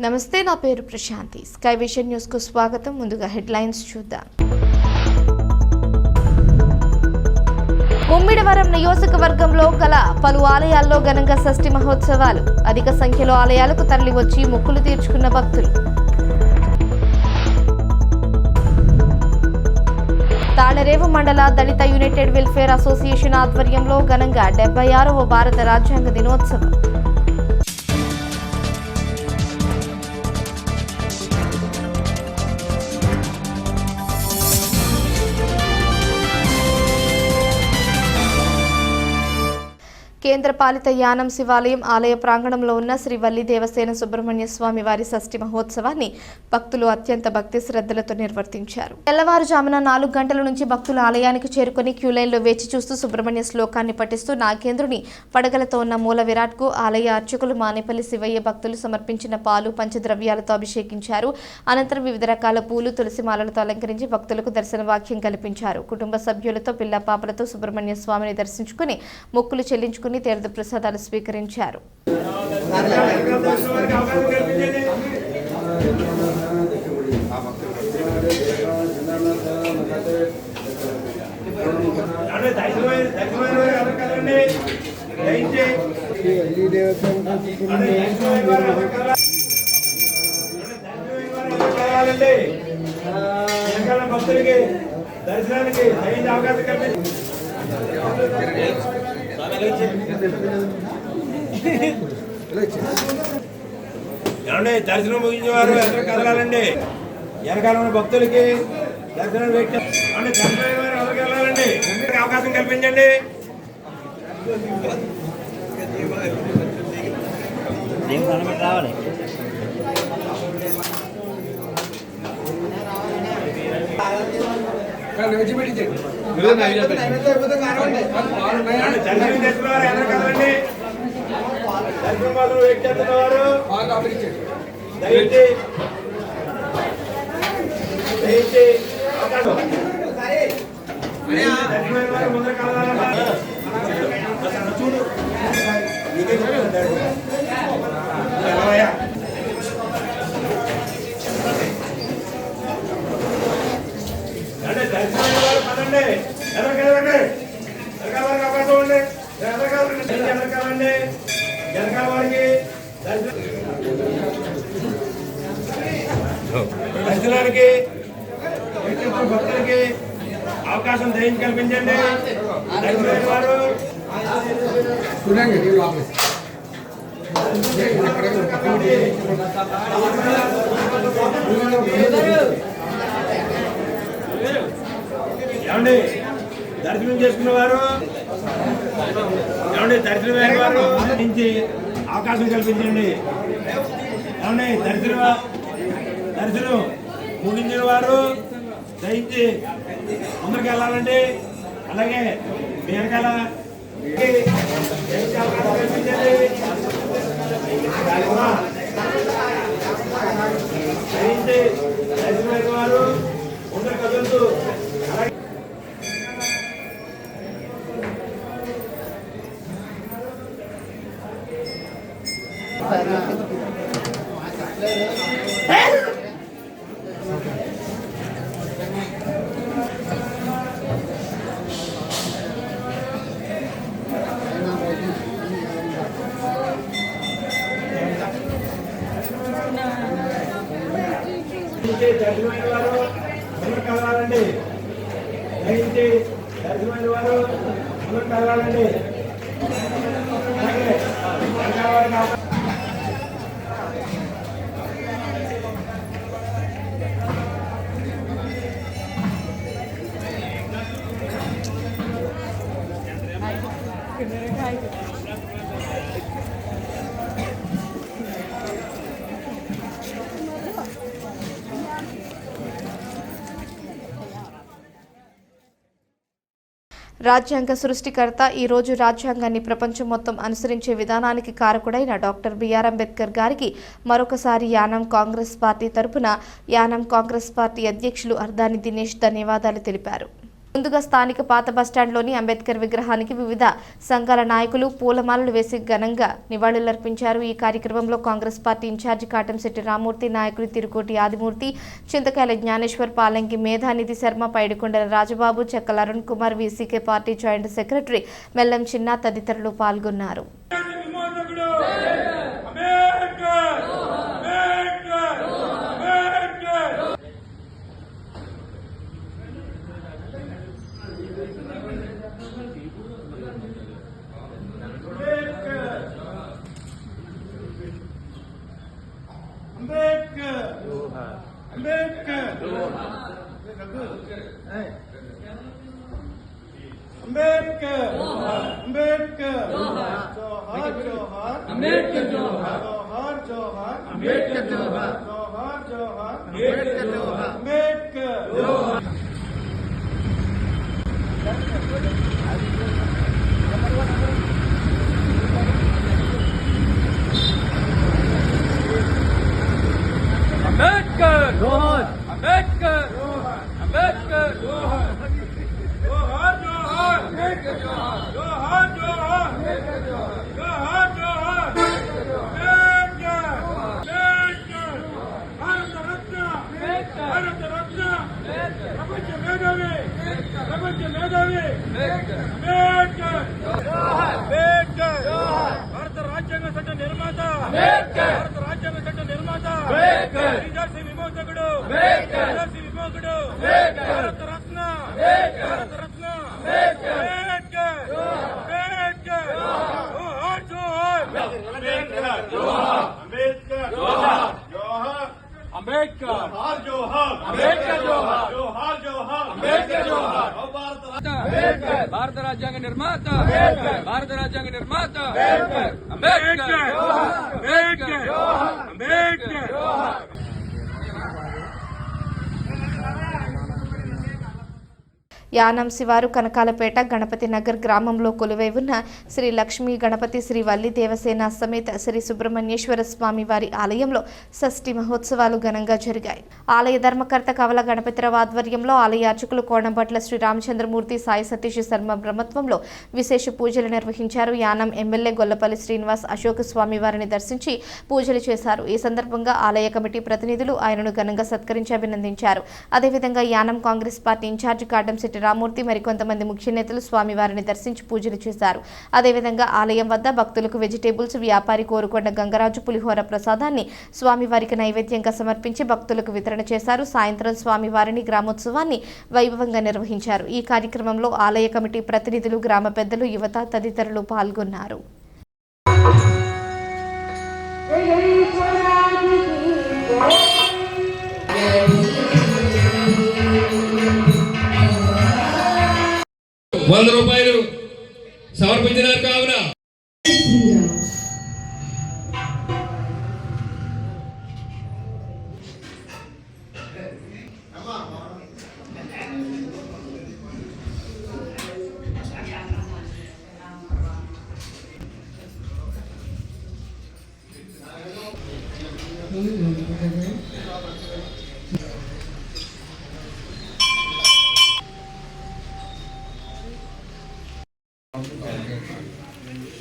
నమస్తే, నా పేరు ప్రశాంతి. స్కై విజన్ న్యూస్ కు స్వాగతం. ముందుగా హెడ్లైన్స్ చూద్దాం. ముమ్మిడివరం నియోజకవర్గంలో గల పలు ఆలయాల్లో ఘనంగా షష్ఠి మహోత్సవాలు. అధిక సంఖ్యలో ఆలయాలకు తరలివచ్చి మొక్కులు తీర్చుకున్న భక్తులు. తాళరేవు మండల దళిత యునైటెడ్ వెల్ఫేర్ అసోసియేషన్ ఆధ్వర్యంలో ఘనంగా 76వ భారత రాజ్యాంగ దినోత్సవం. కేంద్రపాలిత యానం శివాలయం ఆలయ ప్రాంగణంలో ఉన్న శ్రీ వల్లి దేవసేన సుబ్రహ్మణ్య స్వామి వారి షష్ఠి మహోత్సవాన్ని భక్తులు అత్యంత భక్తి శ్రద్ధలతో నిర్వర్తించారు. తెల్లవారుజామున 4 గంటల నుంచి భక్తులు ఆలయానికి చేరుకుని క్యూలైన్లో వేచి చూస్తూ సుబ్రహ్మణ్య శ్లోకాన్ని పఠిస్తూ నాగేంద్రుని పడగలతో ఉన్న మూల విరాట్కు ఆలయ అర్చకులు మానేపల్లి శివయ్య భక్తులు సమర్పించిన పాలు పంచద్రవ్యాలతో అభిషేకించారు. అనంతరం వివిధ రకాల పూలు తులసిమాలలతో అలంకరించి భక్తులకు దర్శన భాగ్యం కల్పించారు. కుటుంబ సభ్యులతో పిల్ల పాపలతో సుబ్రహ్మణ్య స్వామిని దర్శించుకుని మొక్కులు చెల్లించుకుని తీర్థ ప్రసాదాలు స్వీకరించారు. భక్తులకి దర్శనానికి అవకాశం కల్పించి ఏమండి దర్శనం ముగించిన వారు ఎక్కడ కదలాలండి. వెనకాల ఉన్న భక్తులకి దర్శనం చనిపోయిన వారు ఎవరికి వెళ్ళాలండి. అవకాశం కల్పించండి. రావాలి. చూడు దర్శనానికి భక్తులకి అవకాశం దయచేసి కల్పించండి. దర్శనమైన వారు ఏమండి దర్శనం చేసుకున్న వారు ఏమండి దర్శనమైన వారు నుంచి అవకాశం కల్పించండి. ఏమండి దర్శనం ముగించిన వారు దయించి ముందరికి వెళ్ళాలండి. అలాగే మీ వెనకాల అవకాశం కల్పించండి. దయించి దర్శనమైన వారు ముందరికి కదులుతూ దర్శనమైన వారు ముందుకు కదలాలండి. దయించి దర్శనమైన వారు ముందుకు కదలాలండి. అలాగే రాజ్యాంగ సృష్టికర్త ఈ రోజు రాజ్యాంగాన్ని ప్రపంచం మొత్తం అనుసరించే విధానానికి కారకుడైన డాక్టర్ బిఆర్ అంబేద్కర్ గారికి మరొకసారి యానం కాంగ్రెస్ పార్టీ తరపున యానం కాంగ్రెస్ పార్టీ అధ్యక్షులు అర్దాని దినేష్ ధన్యవాదాలు తెలిపారు. ముందుగా స్థానిక పాత బస్టాండ్లోని అంబేద్కర్ విగ్రహానికి వివిధ సంఘాల నాయకులు పూలమాలలు వేసి ఘనంగా నివాళులర్పించారు. ఈ కార్యక్రమంలో కాంగ్రెస్ పార్టీ ఇన్ఛార్జి కాటంశెట్టి రామూర్తి, నాయకులు తిరుకోటి ఆదిమూర్తి, చింతకాయల Gnaneshwar, Palanki మేధానిధి Sharma, Paidikondala Rajababu, Chekkala Arun Kumar, VCK party joint secretary Mellam Chinna తదితరులు పాల్గొన్నారు. భారత రాజ్యాంగ నిర్మాత భారత రాజ్యాంగ నిర్మాత అంబేద్కర్ అంబేద్కర్ అంబేద్కర్. యానం శివారు కనకాలపేట గణపతి నగర్ గ్రామంలో కొలువై ఉన్న శ్రీ లక్ష్మీ గణపతి శ్రీ వల్లి దేవసేన సమేత శ్రీ సుబ్రహ్మణ్యేశ్వర స్వామి వారి ఆలయంలో షష్ఠి మహోత్సవాలు ఘనంగా జరిగాయి. ఆలయ ధర్మకర్త కవల గణపతిరావు ఆధ్వర్యంలో ఆలయ అర్చకులు కోణంపట్ల శ్రీ రామచంద్రమూర్తి, సాయి సతీష్ శర్మ బ్రహ్మత్వంలో విశేష పూజలు నిర్వహించారు. యానం ఎమ్మెల్యే గొల్లపల్లి శ్రీనివాస్ అశోక్ స్వామి వారిని దర్శించి పూజలు చేశారు. ఈ సందర్భంగా ఆలయ కమిటీ ప్రతినిధులు ఆయనను ఘనంగా సత్కరించి అభినందించారు. అదేవిధంగా యానం కాంగ్రెస్ పార్టీ ఇన్ఛార్జి కాటంశెట్టి రామూర్తి మరికొంతమంది ముఖ్య నేతలు స్వామివారిని దర్శించి పూజలు చేశారు. అదేవిధంగా ఆలయం వద్ద భక్తులకు వెజిటేబుల్స్ వ్యాపారి కోరుకొండ గంగరాజు పులిహోర ప్రసాదాన్ని స్వామివారికి నైవేద్యంగా సమర్పించి భక్తులకు వితరణ చేశారు. సాయంత్రం స్వామివారిని గ్రామోత్సవాన్ని వైభవంగా నిర్వహించారు. ఈ కార్యక్రమంలో ఆలయ కమిటీ ప్రతినిధులు, గ్రామ పెద్దలు, యువత తదితరులు పాల్గొన్నారు. ₹100 సమర్పించినారు. కావున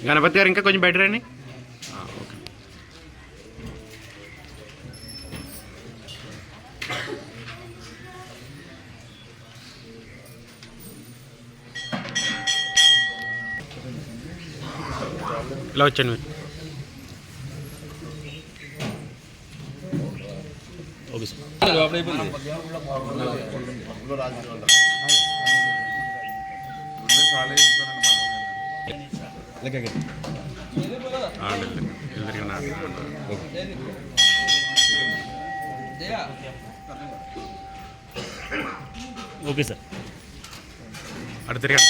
గణపతి గారు ఇంకా కొంచెం బెటర్ అండి. ఇలా వచ్చాను మీరు. Okay sir. Okay sir. అటు తిరగండి.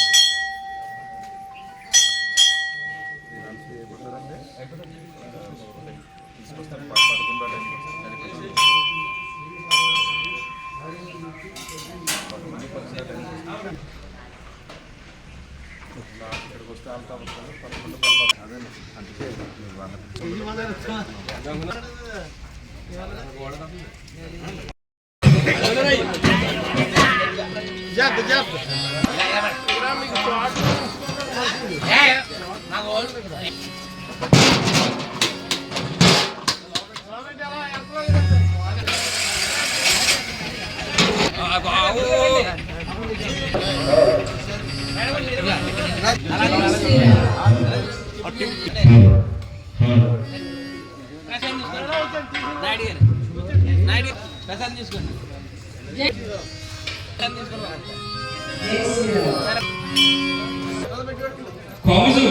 కాజు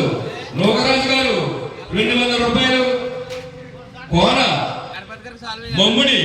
లోకరాజు గారు 200 రూపాయలు. కోన మమ్ముడి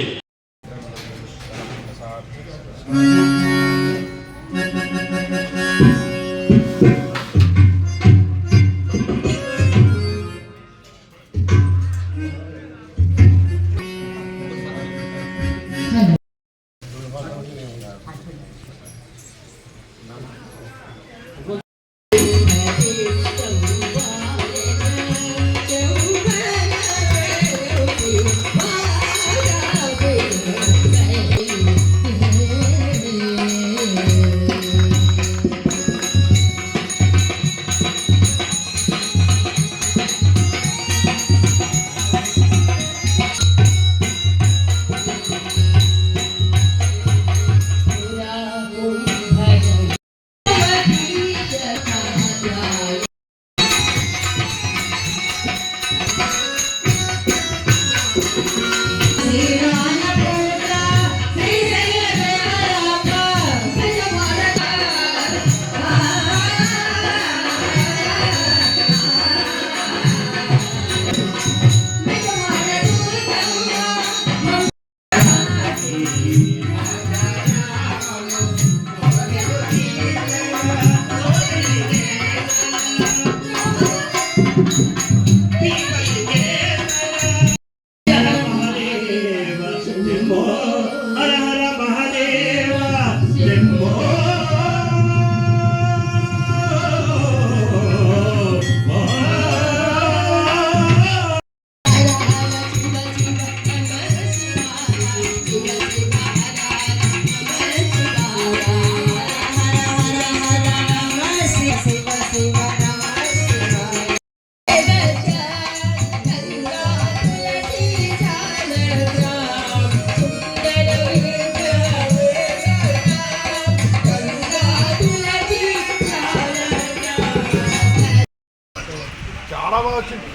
చాలా బాగా వచ్చింది.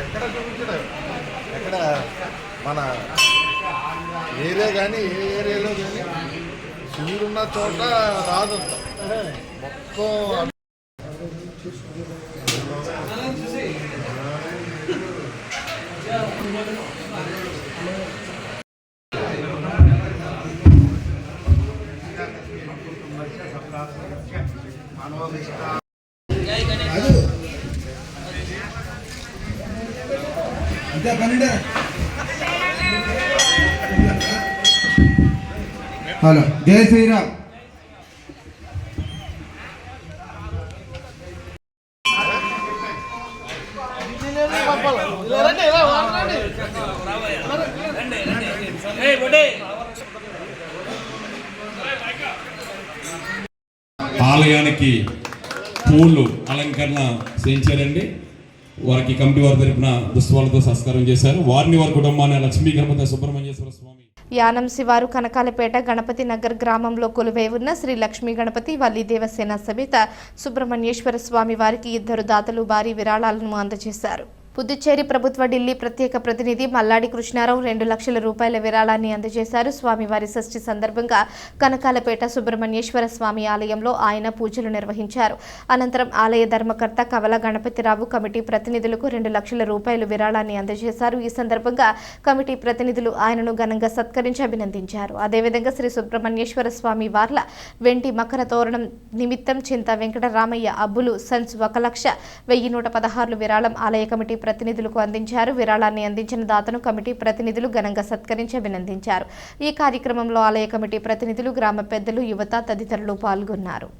ఎక్కడ చూపించడం ఎక్కడ మన ఏరియా కానీ ఏ ఏరియాలో కానీ శివుడు ఉన్న చోట రాదంత మొత్తం. హలో, జై శ్రీరామ్. ఆలయానికి పూలు అలంకరణ చేయించారండి. వారికి కమిటీ వారి తరపున దుస్తువాలతో సంస్కారం చేశారు. వారిని వారి కుటుంబాన్ని లక్ష్మీ గణపతి సుబ్రహ్మణ్యేశ్వర స్వామి యానం శివారు కనకాలపేట గణపతి నగర్ గ్రామంలో కొలువై ఉన్న శ్రీ లక్ష్మీ గణపతి వల్లి దేవసేన సమేత సుబ్రహ్మణ్యేశ్వర స్వామి వారికి 2 దాతలు భారీ విరాళాలను అందజేశారు. పుదుచ్చేరి ప్రభుత్వ ఢిల్లీ ప్రత్యేక ప్రతినిధి మల్లాడి కృష్ణారావు 2 లక్షల రూపాయల విరాళాన్ని అందజేశారు. స్వామివారి షష్ఠి సందర్భంగా కనకాలపేట సుబ్రహ్మణ్యేశ్వర స్వామి ఆలయంలో ఆయన పూజలు నిర్వహించారు. అనంతరం ఆలయ ధర్మకర్త కవల గణపతిరావు కమిటీ ప్రతినిధులకు 2 లక్షల రూపాయల విరాళాన్ని అందజేశారు. ఈ సందర్భంగా కమిటీ ప్రతినిధులు ఆయనను ఘనంగా సత్కరించి అభినందించారు. అదేవిధంగా శ్రీ సుబ్రహ్మణ్యేశ్వర స్వామి వార్ల వెంటి మకర తోరణం నిమిత్తం చింత వెంకటరామయ్య అబ్బులు సన్స్ 1,116 విరాళం ఆలయ కమిటీ ప్రతినిధులకు అందించారు. విరాళాన్ని అందించిన దాతను కమిటీ ప్రతినిధులు ఘనంగా సత్కరించి అభినందించారు. ఈ కార్యక్రమంలో ఆలయ కమిటీ ప్రతినిధులు, గ్రామ పెద్దలు, యువత తదితరులు పాల్గొన్నారు.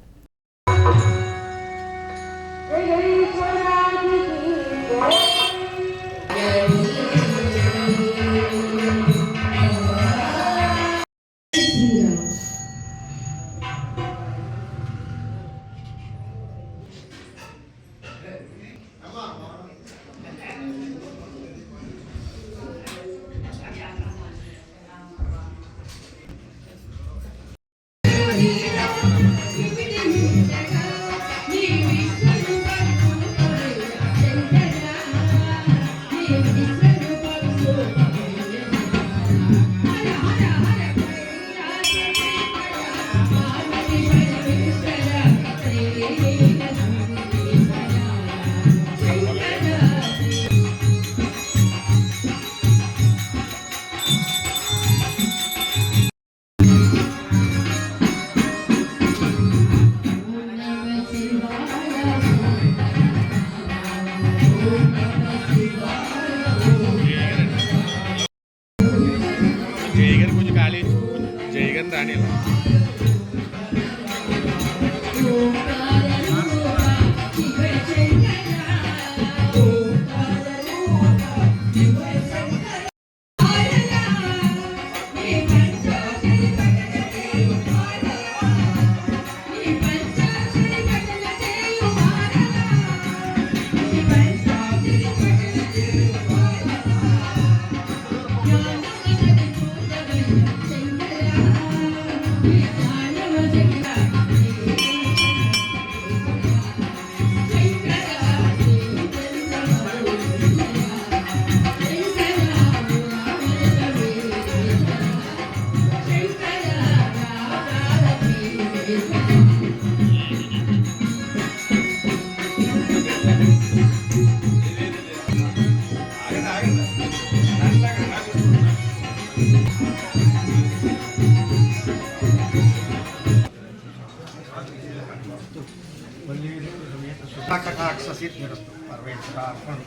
కటాక్ష సిద్ధిరస్తు పరమేశ్వరార్పణ.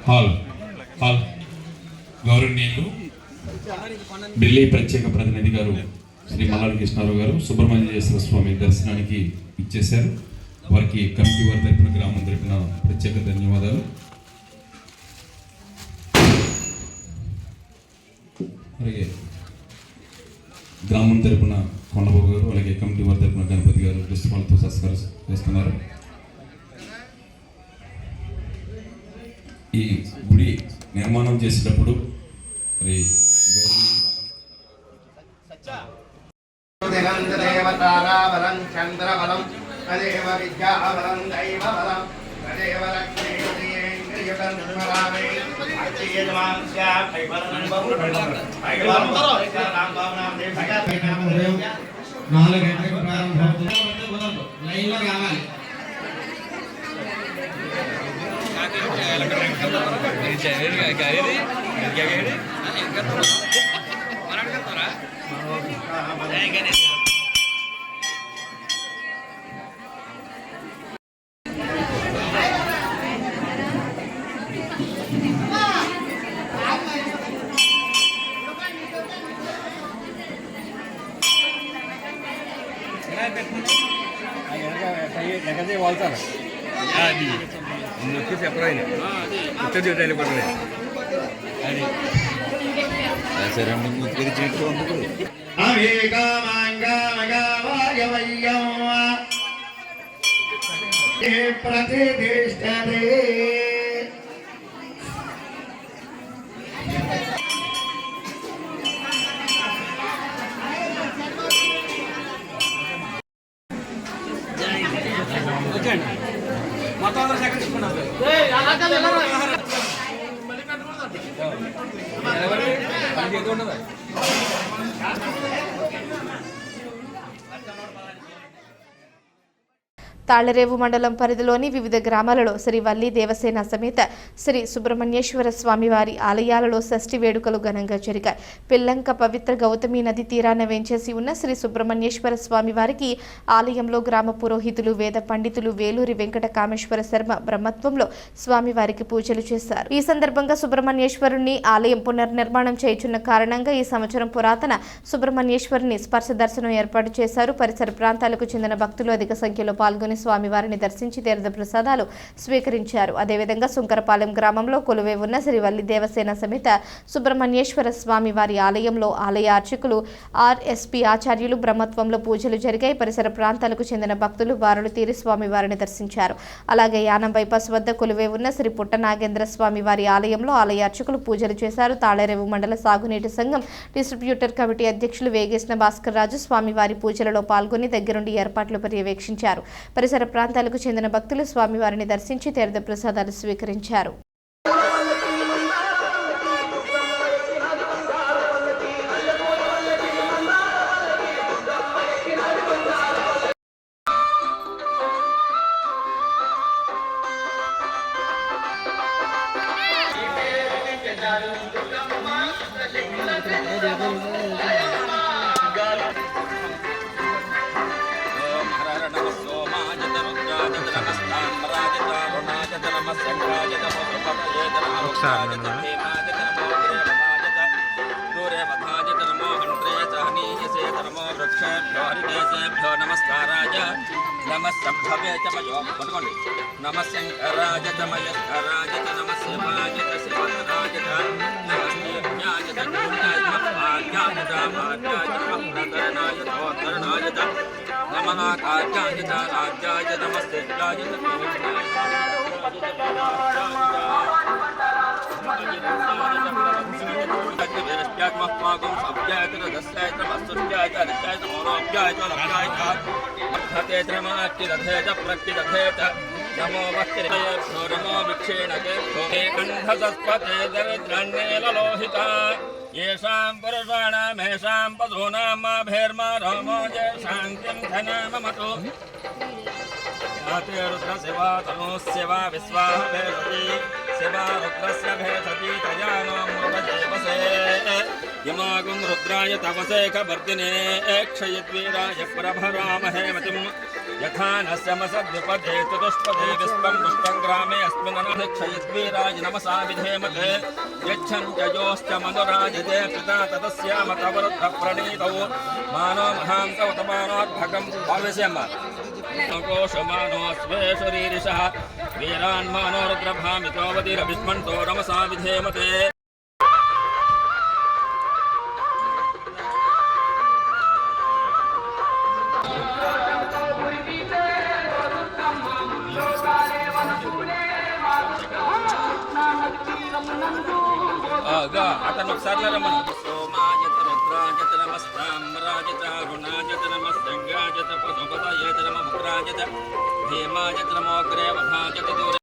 హాల్ గౌరవనీయులు ఢిల్లీ ప్రత్యేక ప్రతినిధి గారు శ్రీ మల్లాడి కృష్ణారావు గారు సుబ్రహ్మణ్యేశ్వర స్వామి దర్శనానికి ఇచ్చేశారు. వారికి కమిటీ వారి తరపున గ్రామం తరపున ప్రత్యేక ధన్యవాదాలు. అలాగే గ్రామం తరపున కొండబాబు గారు, అలాగే కమిటీ వారి తరపున గణపతి గారు పుష్పాలతో సత్కారం చేస్తున్నారు. ఈ గుడి నిర్మాణం చేసేటప్పుడు మరి దేవతారాబలం చంద్రబలం తదేవ విద్యాబలం దైవబలం తదేవ లక్ష్మీంద్రియకర్మరామే ఉదయం 4 గంటలకు ప్రారంభమవుతుంది. లైన్లో కావాలి. ప్రతిష్టతే మొత్తం అందరూ సేకరించుకున్నారు. తాళ్లరేవు మండలం పరిధిలోని వివిధ గ్రామాలలో శ్రీ వల్లి దేవసేన సమేత శ్రీ సుబ్రహ్మణ్యేశ్వర స్వామివారి ఆలయాలలో షష్ఠి వేడుకలు ఘనంగా జరిగాయి. పిల్లంక పవిత్ర గౌతమి నది తీరాన వేంచేసి ఉన్న శ్రీ సుబ్రహ్మణ్యేశ్వర స్వామివారికి ఆలయంలో గ్రామ పురోహితులు, వేద పండితులు వేలూరి వెంకట కామేశ్వర శర్మ బ్రహ్మత్వంలో స్వామివారికి పూజలు చేశారు. ఈ సందర్భంగా సుబ్రహ్మణ్యేశ్వరుని ఆలయం పునర్నిర్మాణం చేయుచున్న కారణంగా ఈ సంవత్సరం పురాతన సుబ్రహ్మణ్యేశ్వరుని స్పర్శ దర్శనం ఏర్పాటు చేశారు. పరిసర ప్రాంతాలకు చెందిన భక్తులు అధిక సంఖ్యలో పాల్గొని స్వామివారిని దర్శించి తీర్థ ప్రసాదాలు స్వీకరించారు. అదేవిధంగా సుంకరపాలెం గ్రామంలో కొలువై ఉన్న శ్రీ వల్లి దేవసేన సమేత సుబ్రహ్మణ్యేశ్వర స్వామివారి ఆలయంలో ఆలయ అర్చకులు ఆర్ఎస్పి ఆచార్యులు బ్రహ్మత్వంలో పూజలు జరిగాయి. పరిసర ప్రాంతాలకు చెందిన భక్తులు బారులు తీరి స్వామివారిని దర్శించారు. అలాగే యానం బైపాస్ వద్ద కొలువై ఉన్న శ్రీ పుట్ట నాగేంద్ర స్వామివారి ఆలయంలో ఆలయ అర్చకులు పూజలు చేశారు. తాళరేవు మండల సాగునీటి సంఘం డిస్ట్రిబ్యూటర్ కమిటీ అధ్యక్షులు వేగేసిన భాస్కర్ రాజు స్వామివారి పూజలలో పాల్గొని దగ్గరుండి ఏర్పాట్లు పర్యవేక్షించారు. పరిసర ప్రాంతాలకు చెందిన భక్తులు స్వామివారిని దర్శించి తీర్థ ప్రసాదాలు స్వీకరించారు. నమస్కారాయ నమస్సంభవే పట్టుకోండి. నమస్సంకరాయ మయస్కరాయ నమస్సేవాయ శివరాయ నమస్తేభ్యాయ భాగ్యాయ భాగ్యాయ నమః నమః కార్యాయ రాజ్యాయ నమస్తేభ్యాయ ्यात्मस्माकं सव्यायतरदस्यायतमस्तुष्यायत रस्यायत मनोभ्यायत लभ्यायत वर्धते त्रमाक्तिदधेत प्रक्तिदधेत नमो वक्रेभ्यो नमो विक्षेणकेभ्यो कंठसस्पते दरिद्रन्नेललोहिता येषां पुरुषाणामेषां पशूनां माभेर्मा रामो येषां किं धनममतु याते रुद्रशिवा तनुस्य वा विश्वाः भेषति शिवा रुद्रस्य भेषति तयानो मृगदेवसे यमागुं रुद्राय तपसे कवर्दिने क्षयद्वीराय प्रभरामहे मतिम् यथा नस्यमसद्विपदे चतुष्पदे विश्वं पुष्पं ग्रामे अस्मिन् क्षयद्वीराय नमसा विधेमते यच्छं जयोश्च मनुराजते पिता ततस्यामतवरुद्धप्रणीतौ मानो महान्तवतमानोद्भकं भावस्यम् कोशमानो स्वेशरीरिषः वीरान्मानो रुद्रभामितोऽवतिरविस्मन्तो नमसा विधेमते అతను ఒకసారి సోమాయత రుద్రాజత నమస్తామ్రాజత అరుణాజత నమస్తంగాజత పశుపతయేత నమ ఉగ్రాజత భీమాజత నమోగ్రే వధాజత దూర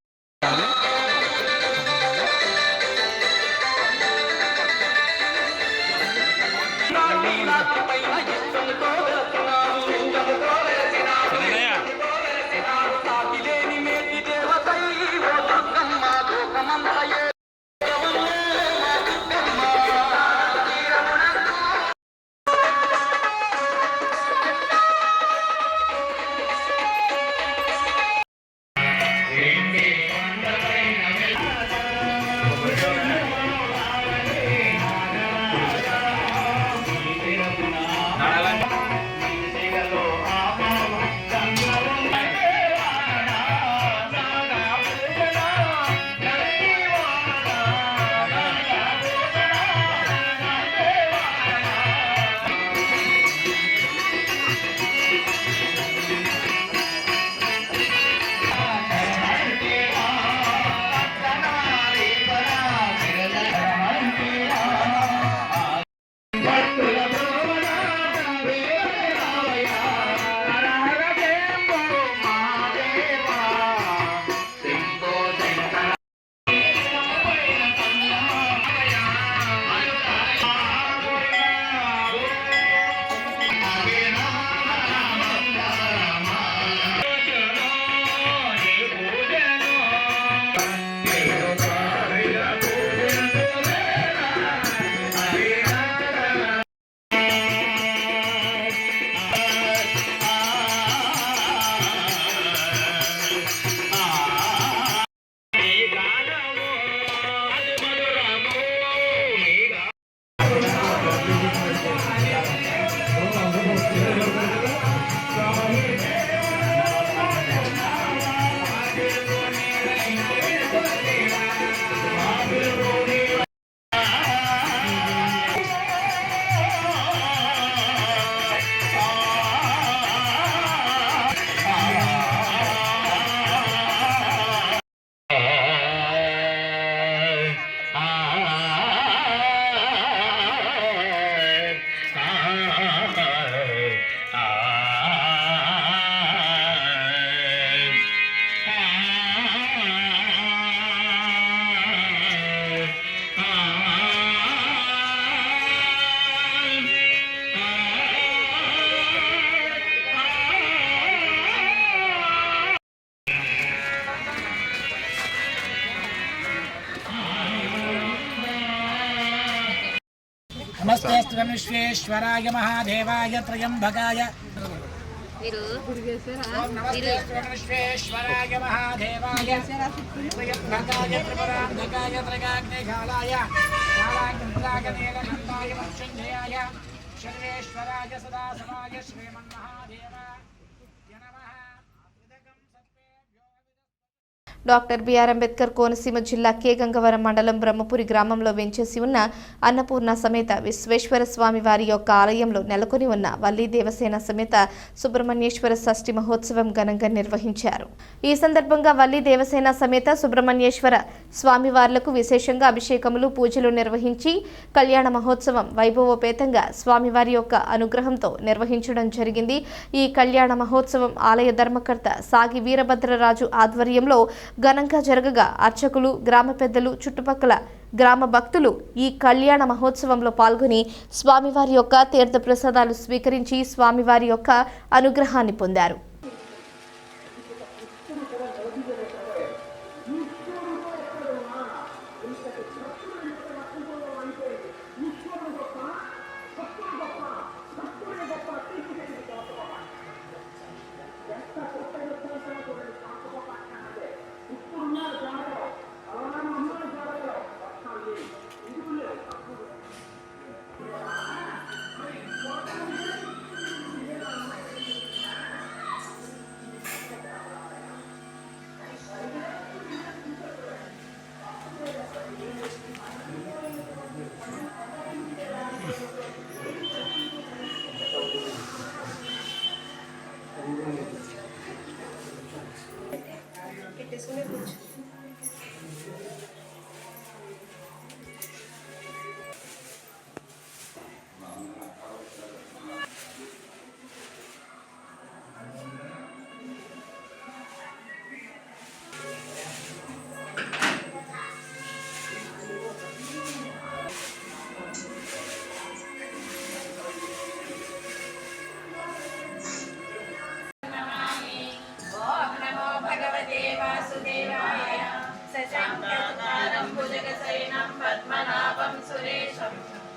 नमस्ते विश्वेश्वराय महादेवाय त्रयंबकाय विश्वेश्वराय महादेवाय त्रयंबकाय त्रिपुरांधकाय त्रिकाग्निकालाय कालाग्निकाय मत्स्यंजयाय सर्वेश्वराय सदाशिवाय श्रीमन्महादेवाय नमः। డాక్టర్ బిఆర్ అంబేద్కర్ కోనసీమ జిల్లా కె గంగవరం మండలం బ్రహ్మపురి గ్రామంలో వెంచేసి ఉన్న అన్నపూర్ణ సమేత విశ్వేశ్వర స్వామి వారి యొక్క ఆలయంలో నెలకొని ఉన్న వల్లి దేవసేన సమేత సుబ్రహ్మణ్యేశ్వర షష్ఠి మహోత్సవం ఘనంగా నిర్వహించారు. ఈ సందర్భంగా వల్లి దేవసేన సమేత సుబ్రహ్మణ్యేశ్వర స్వామివార్లకు విశేషంగా అభిషేకములు పూజలు నిర్వహించి కళ్యాణ మహోత్సవం వైభవోపేతంగా స్వామివారి యొక్క అనుగ్రహంతో నిర్వహించడం జరిగింది. ఈ కళ్యాణ మహోత్సవం ఆలయ ధర్మకర్త సాగి వీరభద్రరాజు ఆధ్వర్యంలో ఘనంగా జరగగా అర్చకులు, గ్రామ పెద్దలు, చుట్టుపక్కల గ్రామ భక్తులు ఈ కళ్యాణ మహోత్సవంలో పాల్గొని స్వామివారి యొక్క తీర్థ ప్రసాదాలు స్వీకరించి స్వామివారి యొక్క అనుగ్రహాన్ని పొందారు.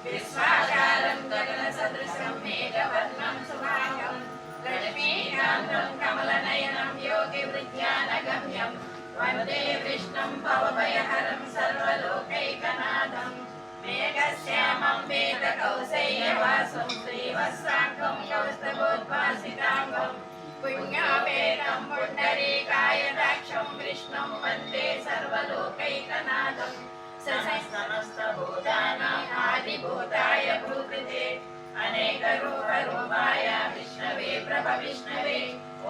విశ్వాకారం గగన సదృశం మేఘవర్ణం సుభాగం లక్ష్మీకాంతం కమలనయనం యోగి విజ్ఞానగమ్యం వందే విష్ణుం భవభయహరం సర్వలోకైకనాథం మేఘశ్యామం వేదకౌశేయవాసం శ్రీవత్సాంగం కౌస్తభోద్భాసితాంగం పుణ్యాపేతం పుండరీకాయదాక్షం విష్ణుం వందే సర్వలోకైకనాథం సమస్తభూతానాం ఆదిభూతాయ భూకృతే అనేక రూపాయ విష్ణవే ప్రభ విష్ణవే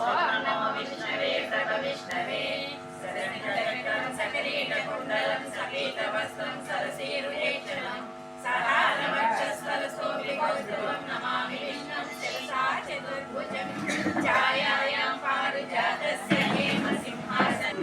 ఓం నమో విష్ణవే ప్రభ విష్ణవే సకరీటకుండలం సపీతవస్త్రం సరసీరుహేక్షణం సహారవక్షస్థలశోభికౌస్తుభం నమామి విష్ణుం శిరసా చతుర్భుజం ఛాయాయాం పారిజాతస్య హేమ సింహాసనం.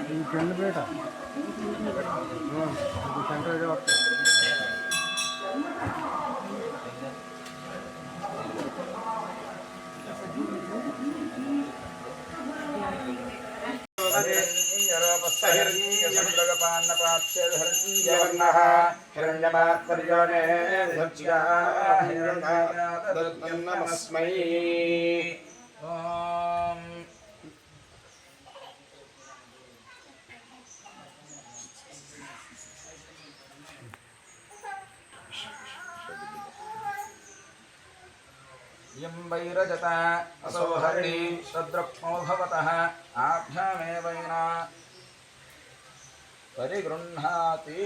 ఈ పెళ్ళిపేట సెంటర్ వస్తాయి. నమస్మై వైరజత అసౌహరిణి తద్రక్మో భవతః ఆభ్యామేవైనా పరిగృహ్ణాతి.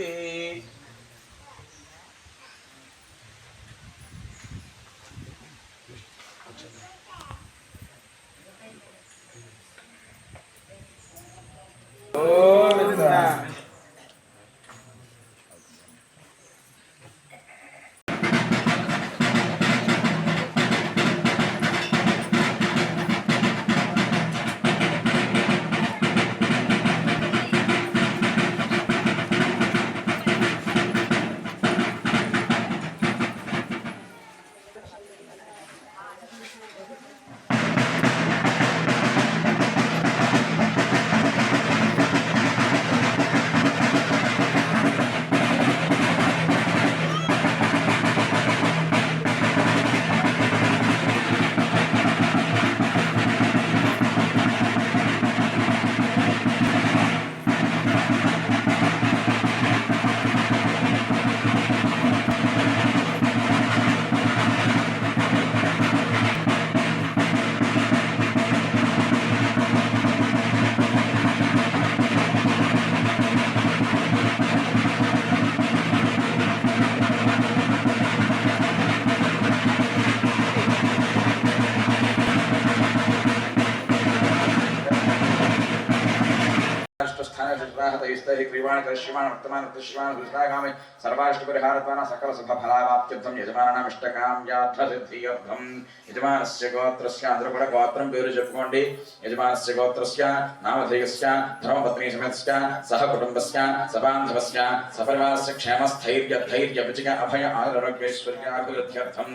स्तैः क्रीवाणि दृश्यमाण वर्तमान दृश्यमाण दुष्टागामि सर्वाष्टपरिहारत्वाना सकल शुभफलावाप्त्यर्थं यजमानानाम् इष्टकाम्यार्थसिद्ध्यर्थं यजमानस्य गोत्रस्य అందరూ గోత్రం పేరు చెప్పుకోండి యజమానस्य గోత్రस्य నామధేయस्य ధర్మపత్ని సమేతस्य సహ కుటుంబस्य సబాంధవस्य సపరివారस्य క్షేమస్థైర్య ధైర్య విజయ అభయ ఆరోగ్యైశ్వర్యాభివృద్ధ్యర్థం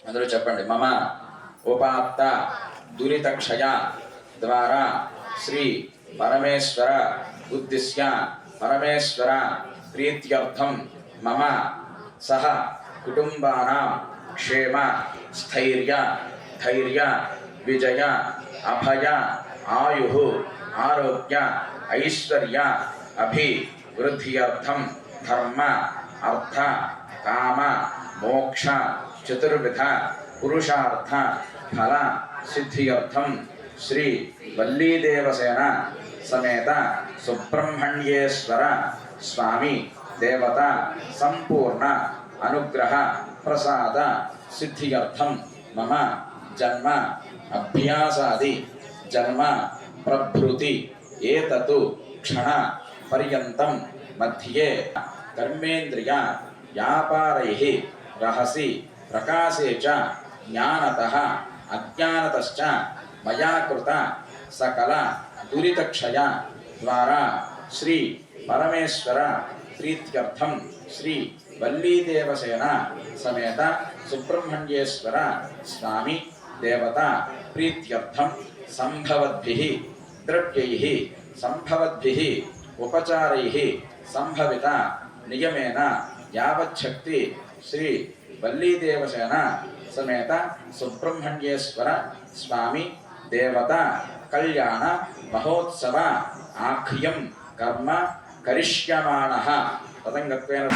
అందరూ చెప్పండి మమ ఉపాత్త దురితక్షయ ద్వారా శ్రీ పరమేశ్వర ఉద్దిశ్య పరమేశ్వర ప్రీత్యర్థం మమ సహ కుటుంబానాం క్షేమ స్థైర్య ధైర్య విజయ అభయ ఆయు ఆరోగ్య ఐశ్వర్య అభివృద్ధ్యర్థం ధర్మ అర్థ కామ మోక్ష చతుర్విధ పురుషార్థ ఫల సిద్ధ్యర్థం శ్రీ వల్లీదేవసేన సమేత సుబ్రహ్మణ్యేశ్వర స్వామి దేవత సంపూర్ణ అనుగ్రహ ప్రసాద సిద్ధ్యర్థం మమ జన్మ అభ్యాసాది జన్మ ప్రభృతి ఏతతు క్షణ పర్యంతం మధ్యే కర్మేంద్రియ వ్యాపారైః రహసి ప్రకాశే చ జ్ఞానతః అజ్ఞానతశ్చ మయా కృత సకల దురితక్షయ ద్వారా శ్రీ పరమేశ్వర ప్రీత్యర్థం శ్రీ వల్లీదేవసేన సమేత సుబ్రహ్మణ్యేశ్వర స్వామి దేవత ప్రీత్యర్థం సంభవద్భిః ద్రవ్యైః సంభవద్భిః ఉపచారైః సంభవిత నియమేన యావచ్చక్తి శ్రీ వల్లీదేవసేన సమేత సుబ్రహ్మణ్యేశ్వర స్వామి దేవత కళ్యాణ మహోత్సవ ఆఖ్యం కర్మ కరిష్యమాణః తదంగత్వేన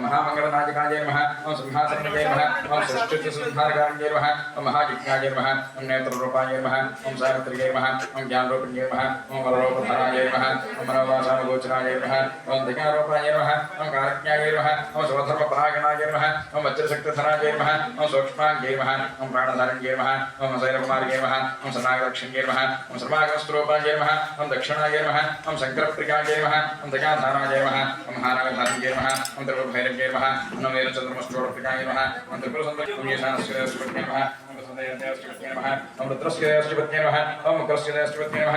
महामंगलनायकाय नमः ओम सिंहासनाय नमः ओम सृष्टिसंहारकाय नमः ओम महायज्ञाय नमः ओम नेत्ररूपाय नमः ओम सावित्र्याय नमः ओम ज्ञानरूपिण्याय नमः ओम वररूपधराय नमः ओम मनोवासानुगोचराय नमः ओम दिगारूपाय नमः ओम कारज्ञाय नमः ओम स्वधर्मपरायणाय नमः ओम वज्रशक्तिधराय नमः ओम सूक्ष्माङ्गाय नमः ओम प्राणधारण्याय नमः ओम शैलकुमार्याय नमः ओम सनागलक्ष्म्याय नमः ओम सर्वागमस्वरूपाय नमः ओम दक्षिणाय नमः ओम शंकरप्रियाय नमः ओम दयाधाराय नमः ओम हारागधारण्याय नमः ओम द्रवभैरव्याय नमः ओम वीरचन्द्रमस्वरूपाय नमः ओम त्रिपुरसुन्दरस्य नमः ओम रुद्रस्य नमः ओम मकरस्य नमः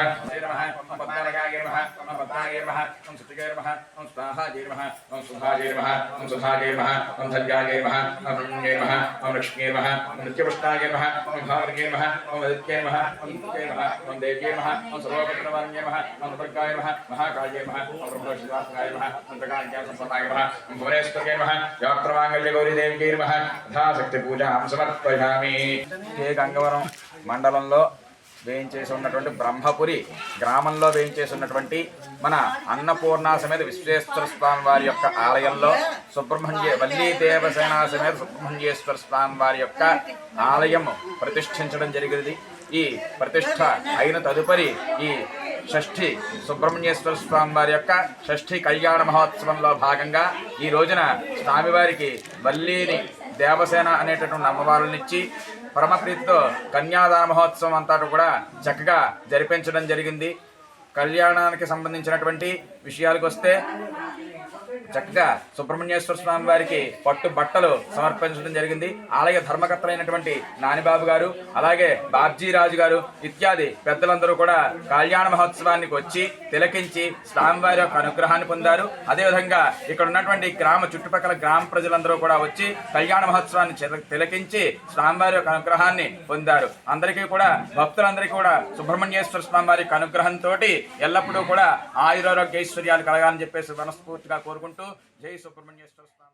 ओम पद्मालयाय नमः ओम पद्माय नमः ओम सुतिगाय नमः ओम स्वाहाय नमः ओम सुभाय नमः ओम सुभाय नमः ओम धन्याय नमः ओम ब्रह्मण्ये नमः ओम लक्ष्म्ये नमः ओम नित्यपुष्टाय नमः ओम भावर्गे नमः ओम आदित्ये नमः ओम नित्ये नमः ओम देव्ये नमः ओम सर्वपत्रवान्ये नमः ओम दुर्गाय नमः महाकाय नमः ओम ब्रह्मशिवाय नमः ओम प्रकाशाय संपदाय नमः ओम भुवनेश्वर्ये नमः यात्रमांगल्य गौरी देवी नमः यथाशक्ति पूजां समर्पयामि। గంగవరం మండలంలో వేయించేసి ఉన్నటువంటి బ్రహ్మపురి గ్రామంలో వేయించేసి ఉన్నటువంటి మన అన్నపూర్ణ సమేత విశ్వేశ్వర స్వామి వారి యొక్క ఆలయంలో వల్లీ దేవసేన సమేత సుబ్రహ్మణ్యేశ్వర స్వామి వారి యొక్క ఆలయం ప్రతిష్ఠించడం జరిగింది। ఈ ప్రతిష్ఠ అయిన తదుపరి ఈ షష్ఠి సుబ్రహ్మణ్యేశ్వర స్వామి వారి యొక్క షష్ఠి కళ్యాణ మహోత్సవంలో భాగంగా ఈ రోజున స్వామివారికి వల్లీని దేవసేన అనేటటువంటి అమ్మవారులనిచ్చి పరమప్రీతితో కన్యాదాన మహోత్సవం అంతా కూడా చక్కగా జరిపించడం జరిగింది. కళ్యాణానికి సంబంధించినటువంటి విషయాలకు వస్తే చక్కగా సుబ్రహ్మణ్యేశ్వర స్వామి వారికి పట్టు బట్టలు సమర్పించడం జరిగింది. ఆలయ ధర్మకర్తలైనటువంటి నానిబాబు గారు, అలాగే బాబ్జీరాజు గారు ఇత్యాది పెద్దలందరూ కూడా కళ్యాణ మహోత్సవానికి వచ్చి తిలకించి స్వామివారి యొక్క అనుగ్రహాన్ని పొందారు. అదేవిధంగా ఇక్కడ ఉన్నటువంటి చుట్టుపక్కల గ్రామ ప్రజలందరూ కూడా వచ్చి కళ్యాణ మహోత్సవాన్ని తిలకించి స్వామివారి యొక్క అనుగ్రహాన్ని పొందారు. అందరికీ కూడా భక్తులందరికీ కూడా సుబ్రహ్మణ్యేశ్వర స్వామి వారి యొక్క అనుగ్రహంతో ఎల్లప్పుడూ కూడా ఆయురారోగ్య ఐశ్వర్యాలు కలగాలని చెప్పేసి మనస్ఫూర్తిగా కోరుకుంటూ జై సుబ్రహ్మణ్యేశ్వర స్వామి.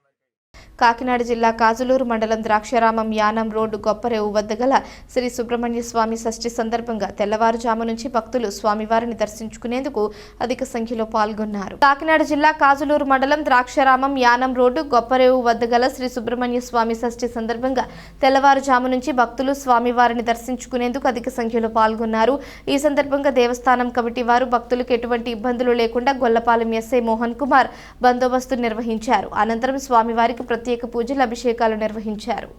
కాకినాడ జిల్లా కాజులూరు మండలం ద్రాక్షారామం యానం రోడ్డు గొప్పరేవు వద్ద గల శ్రీ సుబ్రహ్మణ్య స్వామి షష్ఠి సందర్భంగా తెల్లవారుజాము నుంచి భక్తులు స్వామివారిని దర్శించుకునేందుకు అధిక సంఖ్యలో పాల్గొన్నారు. కాకినాడ జిల్లా కాజులూరు మండలం ద్రాక్షారామం యానం రోడ్డు గొప్పరేవు వద్ద గల శ్రీ సుబ్రహ్మణ్య స్వామి షష్ఠి సందర్భంగా తెల్లవారుజాము నుంచి భక్తులు స్వామివారిని దర్శించుకునేందుకు అధిక సంఖ్యలో పాల్గొన్నారు. ఈ సందర్భంగా దేవస్థానం కమిటీ వారు భక్తులకు ఎటువంటి ఇబ్బందులు లేకుండా గొల్లపాలెం ఎస్ఐ మోహన్ కుమార్ బందోబస్తు నిర్వహించారు. అనంతరం స్వామివారికి ప్రత్యేక పూజలు అభిషేకాలు నిర్వహించారు.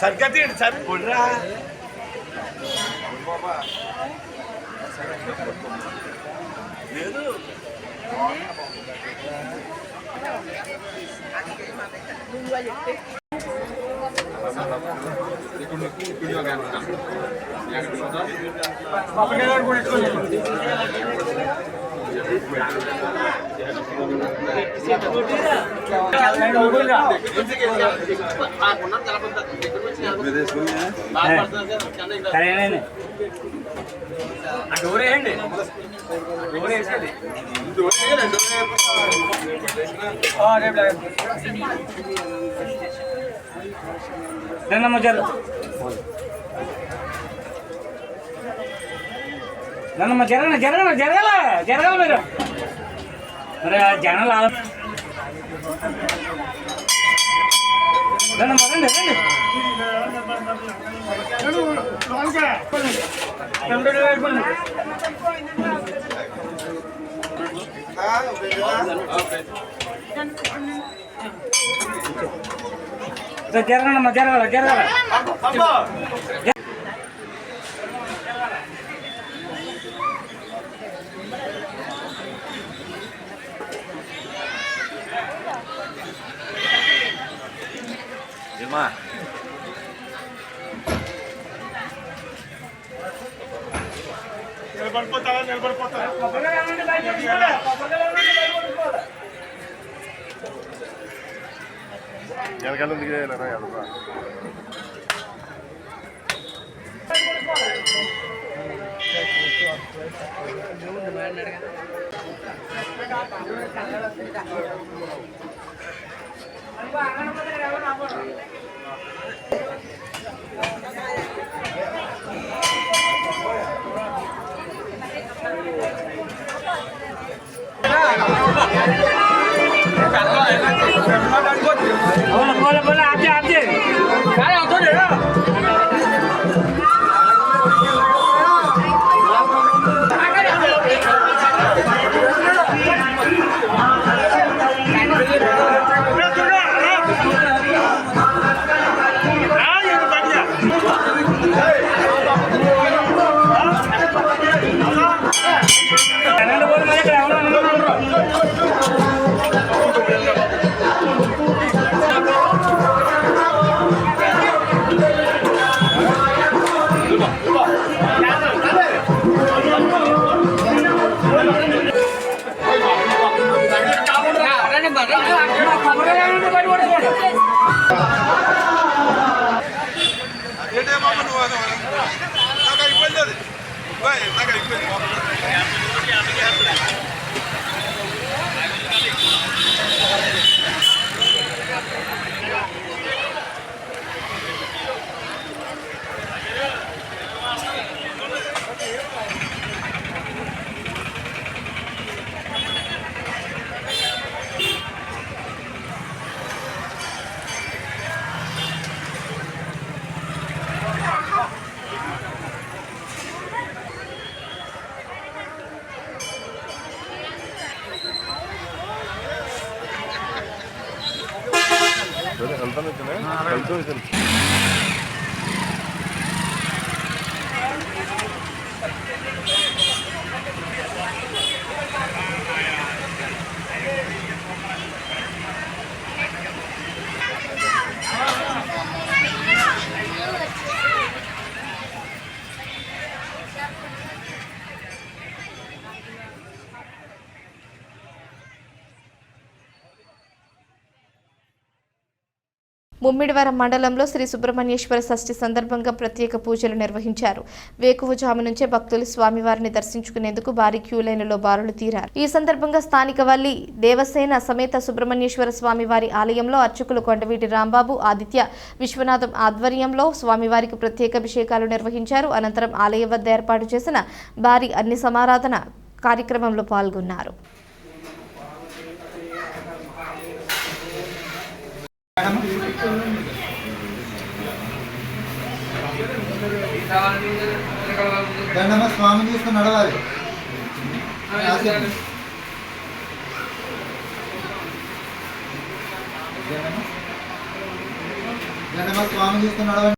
సరిగ్గా సార్ పొడిరా లేదు డోరేయండి డోర్ వేసేది నన్నమ్మ జరగల జరగల జరగల జరగల మీరు మరి ఆ జనాలు రండి రండి జరగనమ్మా జరగల జరగల నిలబడిపోతావా నిలబడిపోతావా వెనకాల దిగేయాలరా ఎడరా बोला बोला आते आते काय होतो रे ముమ్మిడివరం మండలంలో శ్రీ సుబ్రహ్మణ్యేశ్వర షష్ఠి సందర్భంగా ప్రత్యేక పూజలు నిర్వహించారు. వేకువజాము నుంచే భక్తులు స్వామివారిని దర్శించుకునేందుకు భారీ క్యూ లైన్లలో బారులు తీరారు. ఈ సందర్భంగా స్థానిక వల్లి దేవసేన సమేత సుబ్రహ్మణ్యేశ్వర స్వామివారి ఆలయంలో అర్చకులు కొండవీటి రాంబాబు, ఆదిత్య, విశ్వనాథం ఆధ్వర్యంలో స్వామివారికి ప్రత్యేక అభిషేకాలు నిర్వహించారు. అనంతరం ఆలయం వద్ద ఏర్పాటు చేసిన భారీ అన్ని సమారాధన కార్యక్రమంలో పాల్గొన్నారు. దండమ్మ స్వామి తీసుకుని నడవాలి. దండమ్మ స్వామి తీసుకుని నడవాలి.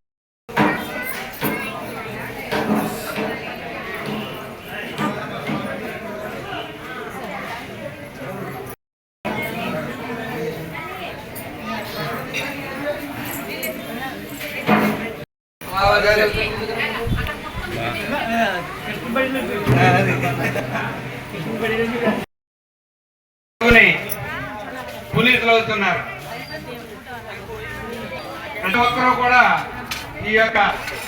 పునీతులు అవుతున్నారు. ప్రతి ఒక్కరూ కూడా ఈ యొక్క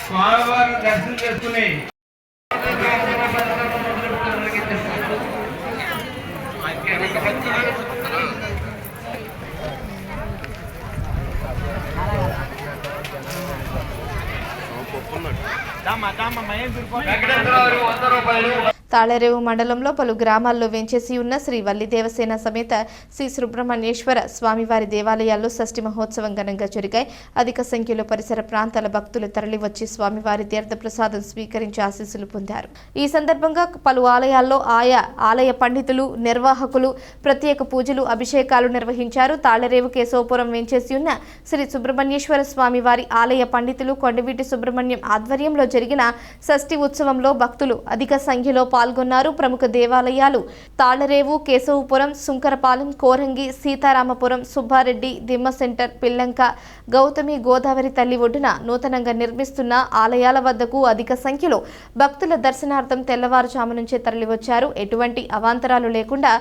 స్వామివారిని దర్శనం చేసుకుని తాళరేవు మండలంలో పలు గ్రామాల్లో వెంచేసి ఉన్న శ్రీ వల్లి దేవసేన సమేత శ్రీ సుబ్రహ్మణ్యేశ్వర స్వామివారి దేవాలయాల్లో షష్ఠి మహోత్సవం ఘనంగా జరిగాయి. అధిక సంఖ్యలో పరిసర ప్రాంతాల భక్తులు తరలివచ్చి స్వామివారి తీర్థ ప్రసాదం స్వీకరించి ఆశీస్సులు పొందారు. ఈ సందర్భంగా పలు ఆలయాల్లో ఆయా ఆలయ పండితులు, నిర్వాహకులు ప్రత్యేక పూజలు, అభిషేకాలు నిర్వహించారు. తాళరేవు కేశవపురం వెంచేసి ఉన్న శ్రీ సుబ్రహ్మణ్యేశ్వర స్వామివారి ఆలయ పండితులు కొండవీటి సుబ్రహ్మణ్యం ఆధ్వర్యంలో జరిగిన షష్ఠి ఉత్సవంలో భక్తులు అధిక సంఖ్యలో పాల్గొన్నారు. ప్రముఖ దేవాలయాలు తాళరేవు, కేశవపురం, సుంకరపాలెం, కోరంగి, సీతారామపురం, సుబ్బారెడ్డి, దిమ్మ సెంటర్, పిల్లంక, గౌతమి గోదావరి తల్లి ఒడ్డున నూతనంగా నిర్మిస్తున్న ఆలయాల వద్దకు అధిక సంఖ్యలో భక్తుల దర్శనార్థం తెల్లవారుజాము నుంచే తరలివచ్చారు. ఎటువంటి అవాంతరాలు లేకుండా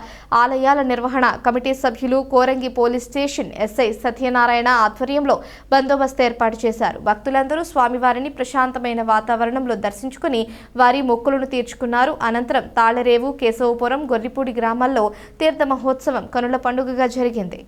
ఆలయాల నిర్వహణ కమిటీ సభ్యులు Korangi police station SI Satyanarayana ఆధ్వర్యంలో బందోబస్తు ఏర్పాటు చేశారు. భక్తులందరూ స్వామివారిని ప్రశాంతమైన వాతావరణంలో దర్శించుకుని వారి మొక్కులను తీర్చుకున్నారు. అనంతరం తాళరేవు, కేశవపురం, గొర్రిపూడి గ్రామాల్లో తీర్థ మహోత్సవం కనుల పండుగగా జరిగింది.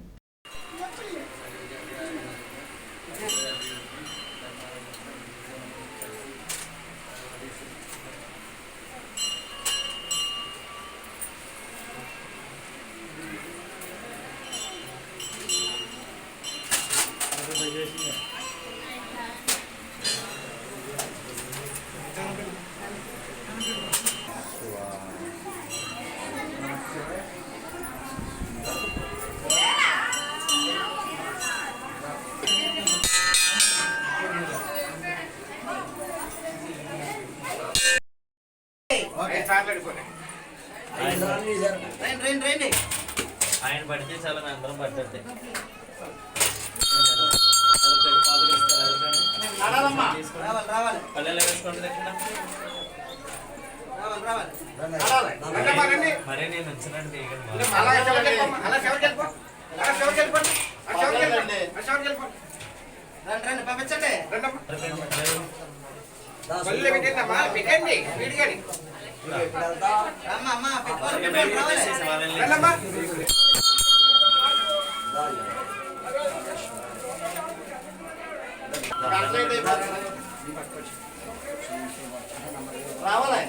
ఆయన పడితే చాలా అందరం పడ్డట్టే పల్లెలు వేసుకుంటుంది మరే నేను వచ్చినండి రావాలి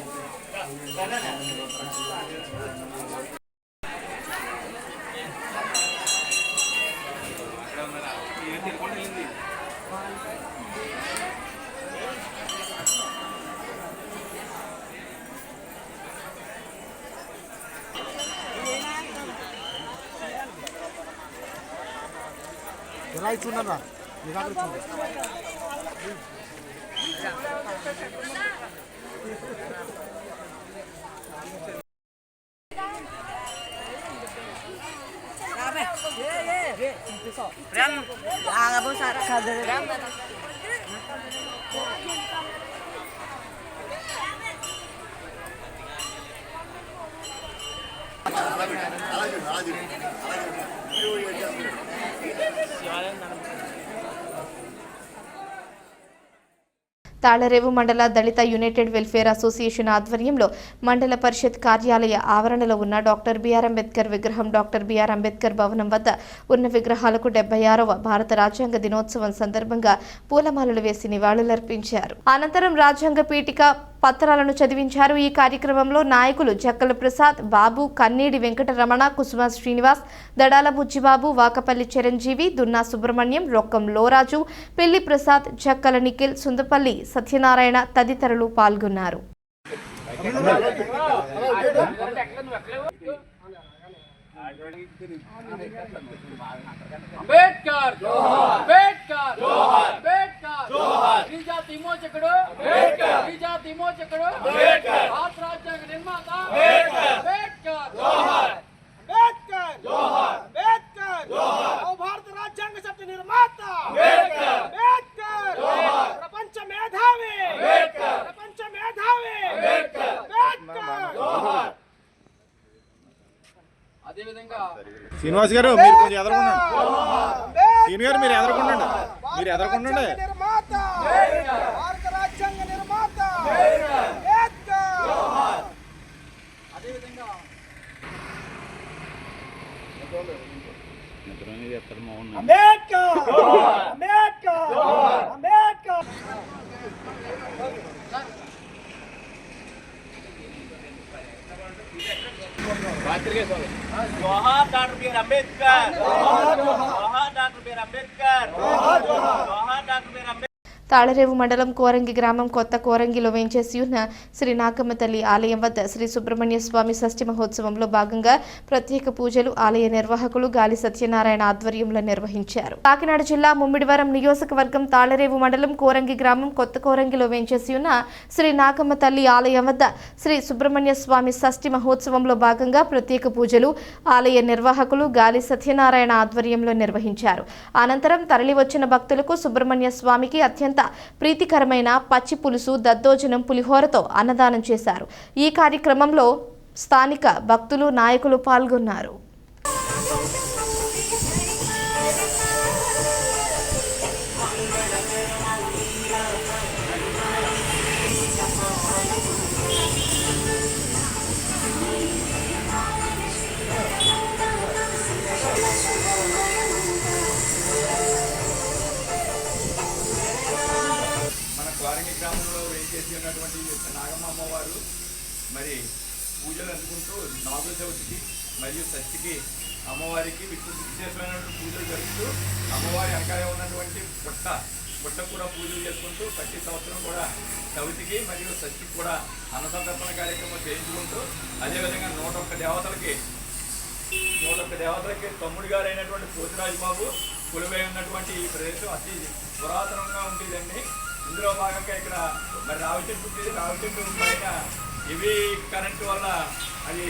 ఎలా ఇచ్చున్నారా మీరు అక్కడ తాళరేవు మండల దళిత యునైటెడ్ వెల్ఫేర్ అసోసియేషన్ ఆధ్వర్యంలో మండల పరిషత్ కార్యాలయ ఆవరణలో ఉన్న డాక్టర్ బిఆర్ అంబేద్కర్ విగ్రహం, డాక్టర్ బిఆర్ అంబేద్కర్ భవనం వద్ద ఉన్న విగ్రహాలకు 76వ భారత రాజ్యాంగ దినోత్సవం సందర్భంగా పూలమాలలు వేసి నివాళులర్పించారు. అనంతరం రాజ్యాంగ పీఠిక పత్రాలను చదివించారు. ఈ కార్యక్రమంలో నాయకులు జక్కల ప్రసాద్, బాబు, కన్నీడి వెంకటరమణ, కుసుమ శ్రీనివాస్, దడాల బుజ్జిబాబు, వాకపల్లి చిరంజీవి, దున్నా సుబ్రహ్మణ్యం, రొక్కం లోరాజు, పెళ్లి ప్రసాద్, జక్కల నిఖిల్, సుందపల్లి సత్యనారాయణ తదితరులు పాల్గొన్నారు. అంబేద్కర్ అంబేద్కర్ అంబేద్కర్ విజాతి విమోచకుడు అంబేద్కర్ విజాతి విమోచకుడు అంబేద్కర్ భారత రాజ్యాంగ నిర్మాత అంబేద్కర్ జోహార్ అంబేద్కర్ జోహార్ అంబేద్కర్ జోహార్ భారత రాజ్యాంగ సత్య నిర్మాత అంబేద్కర్ అంబేద్కర్ జోహార్ ప్రపంచ మేధావి అంబేద్కర్ ప్రపంచ మేధావి అంబేద్కర్ అంబేద్కర్ జోహార్. అదేవిధంగా శ్రీనివాస్ గారు మీరు కొంచెం ఎదరకుండండి. శ్రీని గారు మీరు ఎదరకుండండి. మీరు ఎదరకుండండి. జోహార్ డాక్టర్ బిఆర్ అంబేద్కర్, జోహార్ డాక్టర్ బిఆర్ అంబేద్కర్, జోహార్ డాక్టర్ బిఆర్ అంబేద్కర్. తాళరేవు మండలం కోరంగి గ్రామం కొత్త కోరంగిలో వేంచేసి ఉన్న శ్రీ నాగమ్మ తల్లి ఆలయం వద్ద శ్రీ సుబ్రహ్మణ్య స్వామి షష్ఠి మహోత్సవంలో భాగంగా ప్రత్యేక పూజలు ఆలయ నిర్వాహకులు గాలి సత్యనారాయణ ఆధ్వర్యంలో నిర్వహించారు. కాకినాడ జిల్లా ముమ్మిడివరం నియోజకవర్గం తాళరేవు మండలం కోరంగి గ్రామం కొత్త కోరంగిలో వేంచేసి ఉన్న శ్రీ నాగమ్మ తల్లి ఆలయం వద్ద శ్రీ సుబ్రహ్మణ్య స్వామి షష్ఠి మహోత్సవంలో భాగంగా ప్రత్యేక పూజలు ఆలయ నిర్వాహకులు గాలి సత్యనారాయణ ఆధ్వర్యంలో నిర్వహించారు. అనంతరం తరలివచ్చిన భక్తులకు సుబ్రహ్మణ్య స్వామికి అత్యంత ప్రీతికరమైన పచ్చి పులుసు, దద్దోజనం, పులిహోరతో అన్నదానం చేశారు. ఈ కార్యక్రమంలో స్థానిక భక్తులు, నాయకులు పాల్గొన్నారు. గ్రామంలో వేయించేసి ఉన్నటువంటి నాగమ్మ అమ్మవారు మరి పూజలు అందుకుంటూ నాగుల చవితికి మరియు షష్ఠికి అమ్మవారికి విశేషమైనటువంటి పూజలు జరుపుతూ అమ్మవారి వెనకాలే ఉన్నటువంటి పుట్ట కూడా పూజలు చేసుకుంటూ ప్రతి సంవత్సరం కూడా చవితికి మరియు షష్ఠికి కూడా అన్నసంతర్పణ కార్యక్రమం చేయించుకుంటూ అదేవిధంగా 101 దేవతలకి తమ్ముడు గారు అయినటువంటి పోతిరాజు బాబు కొలువై ఉన్నటువంటి ఈ ప్రదేశం అతి పురాతనంగా ఉండేదండి. ఇందులో భాగంగా ఇక్కడ మరి రావి చెట్టు పైన ఇవి కరెంటు వల్ల అది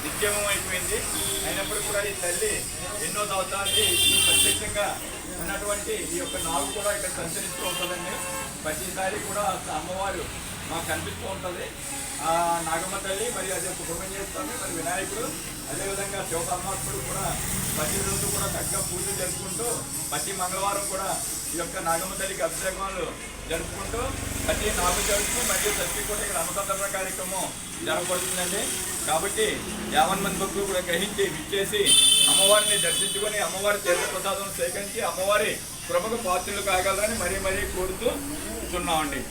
నిత్యమం అయిపోయింది. అయినప్పుడు కూడా ఈ తల్లి ఎన్నో సంవత్సరాలు ఈ ప్రత్యక్షంగా ఉన్నటువంటి ఈ యొక్క నాగు కూడా ఇక్కడ సంచరిస్తూ ఉంటుందండి. ప్రతిసారి కూడా అమ్మవారు మాకు కనిపిస్తూ ఉంటుంది. నాగమ్మ తల్లి మరి అదే సుబ్రహ్మణ్య స్వామి మరి వినాయకుడు అదేవిధంగా శివపరమాత్ముడు కూడా ప్రతిరోజు కూడా చక్కగా పూజలు జరుపుకుంటూ ప్రతి మంగళవారం కూడా ఈ యొక్క నాగమ్మ తల్లికి అభిషేకాలు జరుపుకుంటూ ప్రతి నాగు చవితికి మరియు షష్ఠి కూడా ఇక్కడ అన్నసంతరణ కార్యక్రమం జరగబడుతుందండి. కాబట్టి 50 మంది భక్తులు కూడా గ్రహించి విచ్చేసి అమ్మవారిని దర్శించుకొని అమ్మవారి తీర్థప్రసాదం సేకరించి అమ్మవారి కృపకు పాత్రలు కాగలరని మరీ మరీ కోరుతూ ఉన్నామండి.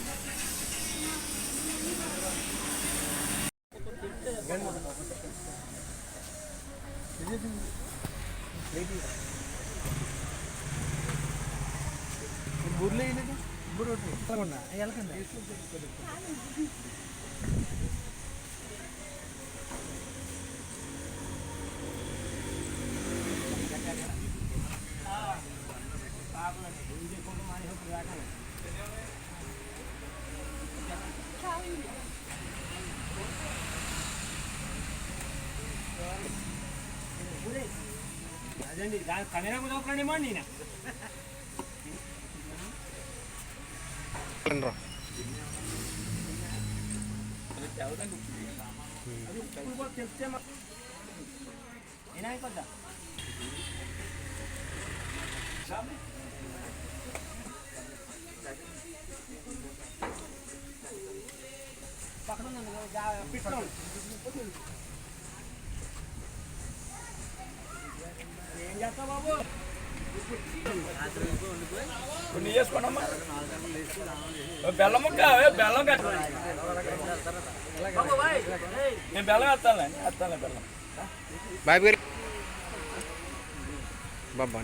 అదండి దాని కెమెరా కూడా ఒకరండి నేను చెప్తే ఏనాయిపోద్దా పక్కన పెట్టుకోండి. ఏం చేస్తావు బాబు? కొన్ని చేసుకోండమ్మా. బెల్లం ముక్క బెల్లం కట్ట నేను బెల్లం వేస్తానులే బెల్లం బాబు గారు బాబా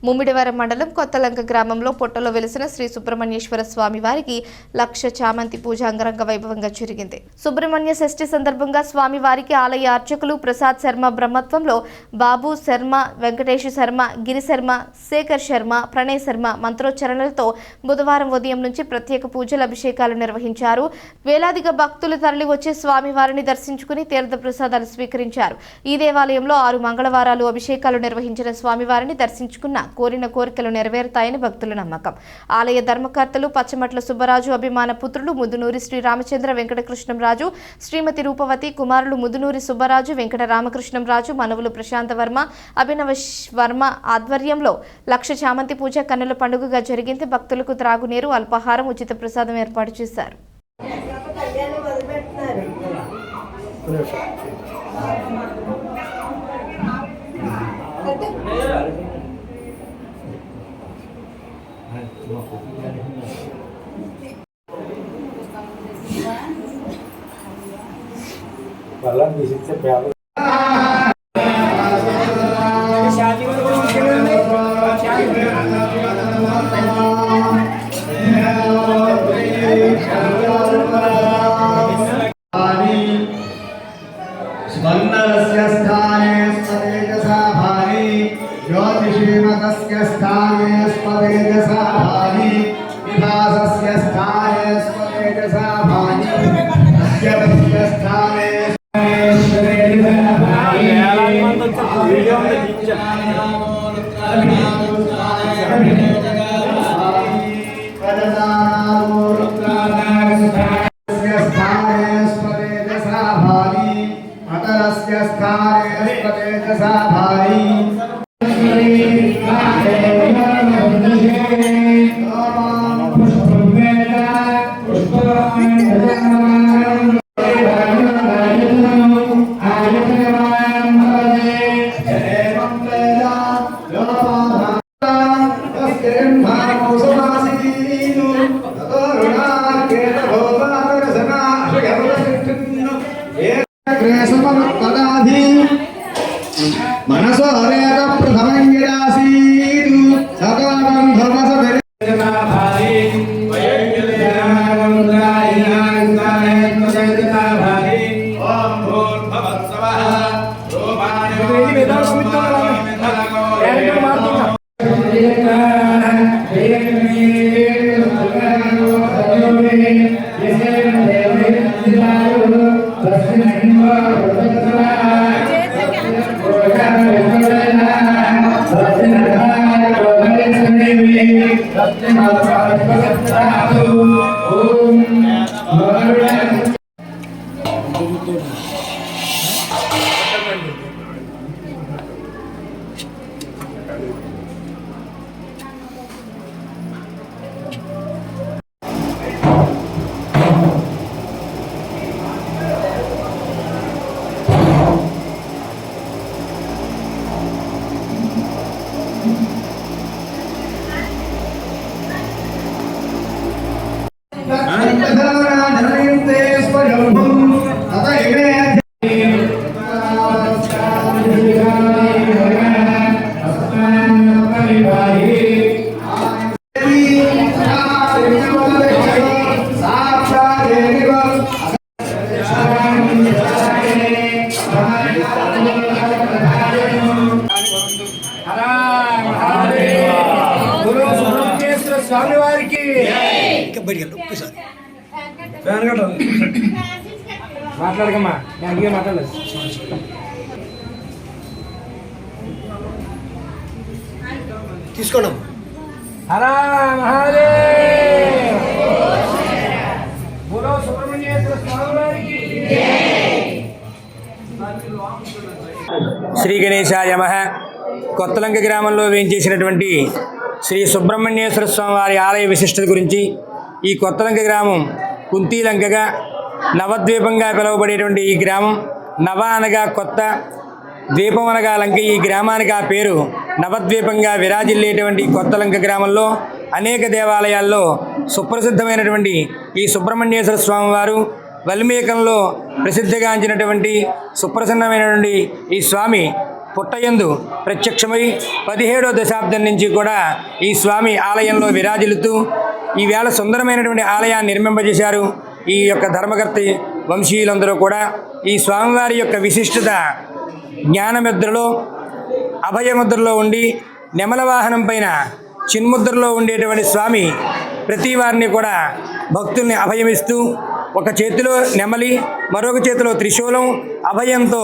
ముమ్మిడివరం మండలం కొత్తలంక గ్రామంలో పొట్టలో వెలిసిన శ్రీ సుబ్రహ్మణ్యేశ్వర స్వామి వారికి 1,00,000 చామంతి పూజ అంగరంగ వైభవంగా జరిగింది. సుబ్రహ్మణ్య షష్ఠి సందర్భంగా స్వామి వారికి ఆలయ అర్చకులు ప్రసాద్ శర్మ బ్రహ్మత్వంలో బాబు శర్మ, వెంకటేష్ శర్మ, గిరి శర్మ, శేఖర్ శర్మ, ప్రణయ్ శర్మ మంత్రోచ్చరణలతో బుధవారం ఉదయం నుంచి ప్రత్యేక పూజలు అభిషేకాలు నిర్వహించారు. వేలాదిగా భక్తులు తరలివచ్చి స్వామి వారిని దర్శించుకుని తీర్థ ప్రసాదాలు స్వీకరించారు. ఈ దేవాలయంలో 6 మంగళవారాలు అభిషేకాలు నిర్వహించిన స్వామివారిని దర్శించుకున్న కోరిన కోరికలు నెరవేరుతాయని భక్తుల నమ్మకం. ఆలయ ధర్మకర్తలు పచ్చమట్ల సుబ్బరాజు అభిమాన పుత్రులు ముదునూరి శ్రీ రామచంద్ర వెంకటకృష్ణంరాజు, శ్రీమతి రూపవతి, కుమారులు ముదునూరి సుబ్బరాజు, వెంకట రామకృష్ణంరాజు, మనవులు ప్రశాంత వర్మ, అభినవ వర్మ ఆధ్వర్యంలో 1,00,000 చామంతి పూజ కన్నుల పండుగగా జరిగింది. భక్తులకు త్రాగునీరు, అల్పాహారం, ఉచిత ప్రసాదం ఏర్పాటు చేశారు. स्वर्णस्य स्थाने स्पदेजसा भानि ज्योतिषीमतस्य स्थाने स्पदेजसा भानि विभासस्य स्थाने स्पदेजसा भानि अद्यतस्य स्थाने स्पदेजसा भानि अतरस्य स्थाने स्पदेजसा भानि मनसो हरेक प्रथमं यदासीतु सकालं धर्मस दर्शना भारि वयज्ञलेनामन्त्रायणान्ताय प्रजयता भारि ओम भूर्भुवस्सवः रूपाणि वेदासमित्तमलम् స్వామివారికి మాట్లాడకమ్మా, నేను అడిగే మాట్లాడలేదు. తీసుకోండి. హరా మహాదేవ్, బోలో సుబ్రహ్మణ్యేశ్వర స్వామివారికి. శ్రీ గణేశాయ నమః. కొత్తలంక గ్రామంలో వేయించేసినటువంటి శ్రీ సుబ్రహ్మణ్యేశ్వర స్వామి వారి ఆలయ విశిష్టత గురించి, ఈ కొత్తలంక గ్రామం కుంతీలంకగా నవద్వీపంగా పిలువబడేటువంటి ఈ గ్రామం, నవ అనగా కొత్త, ద్వీపం అనగా లంక. ఈ గ్రామానికి ఆ పేరు నవద్వీపంగా విరాజిల్లేటువంటి కొత్తలంక గ్రామంలో అనేక దేవాలయాల్లో సుప్రసిద్ధమైనటువంటి ఈ సుబ్రహ్మణ్యేశ్వర స్వామి వారు వల్మీకంలో ప్రసిద్ధిగాంచినటువంటి సుప్రసన్నమైనటువంటి ఈ స్వామి పుట్టయందు ప్రత్యక్షమై 17వ దశాబ్దం నుంచి కూడా ఈ స్వామి ఆలయంలో విరాజిల్లుతూ ఈవేళ సుందరమైనటువంటి ఆలయాన్ని నిర్మింపజేశారు. ఈ యొక్క ధర్మకర్త వంశీయులందరూ కూడా ఈ స్వామివారి యొక్క విశిష్టత జ్ఞానముద్రలో, అభయముద్రలో ఉండి, నెమల వాహనం పైన చిన్ముద్రలో ఉండేటువంటి స్వామి ప్రతి వారిని కూడా భక్తుల్ని అభయమిస్తూ, ఒక చేతిలో నెమలి, మరొక చేతిలో త్రిశూలం అభయంతో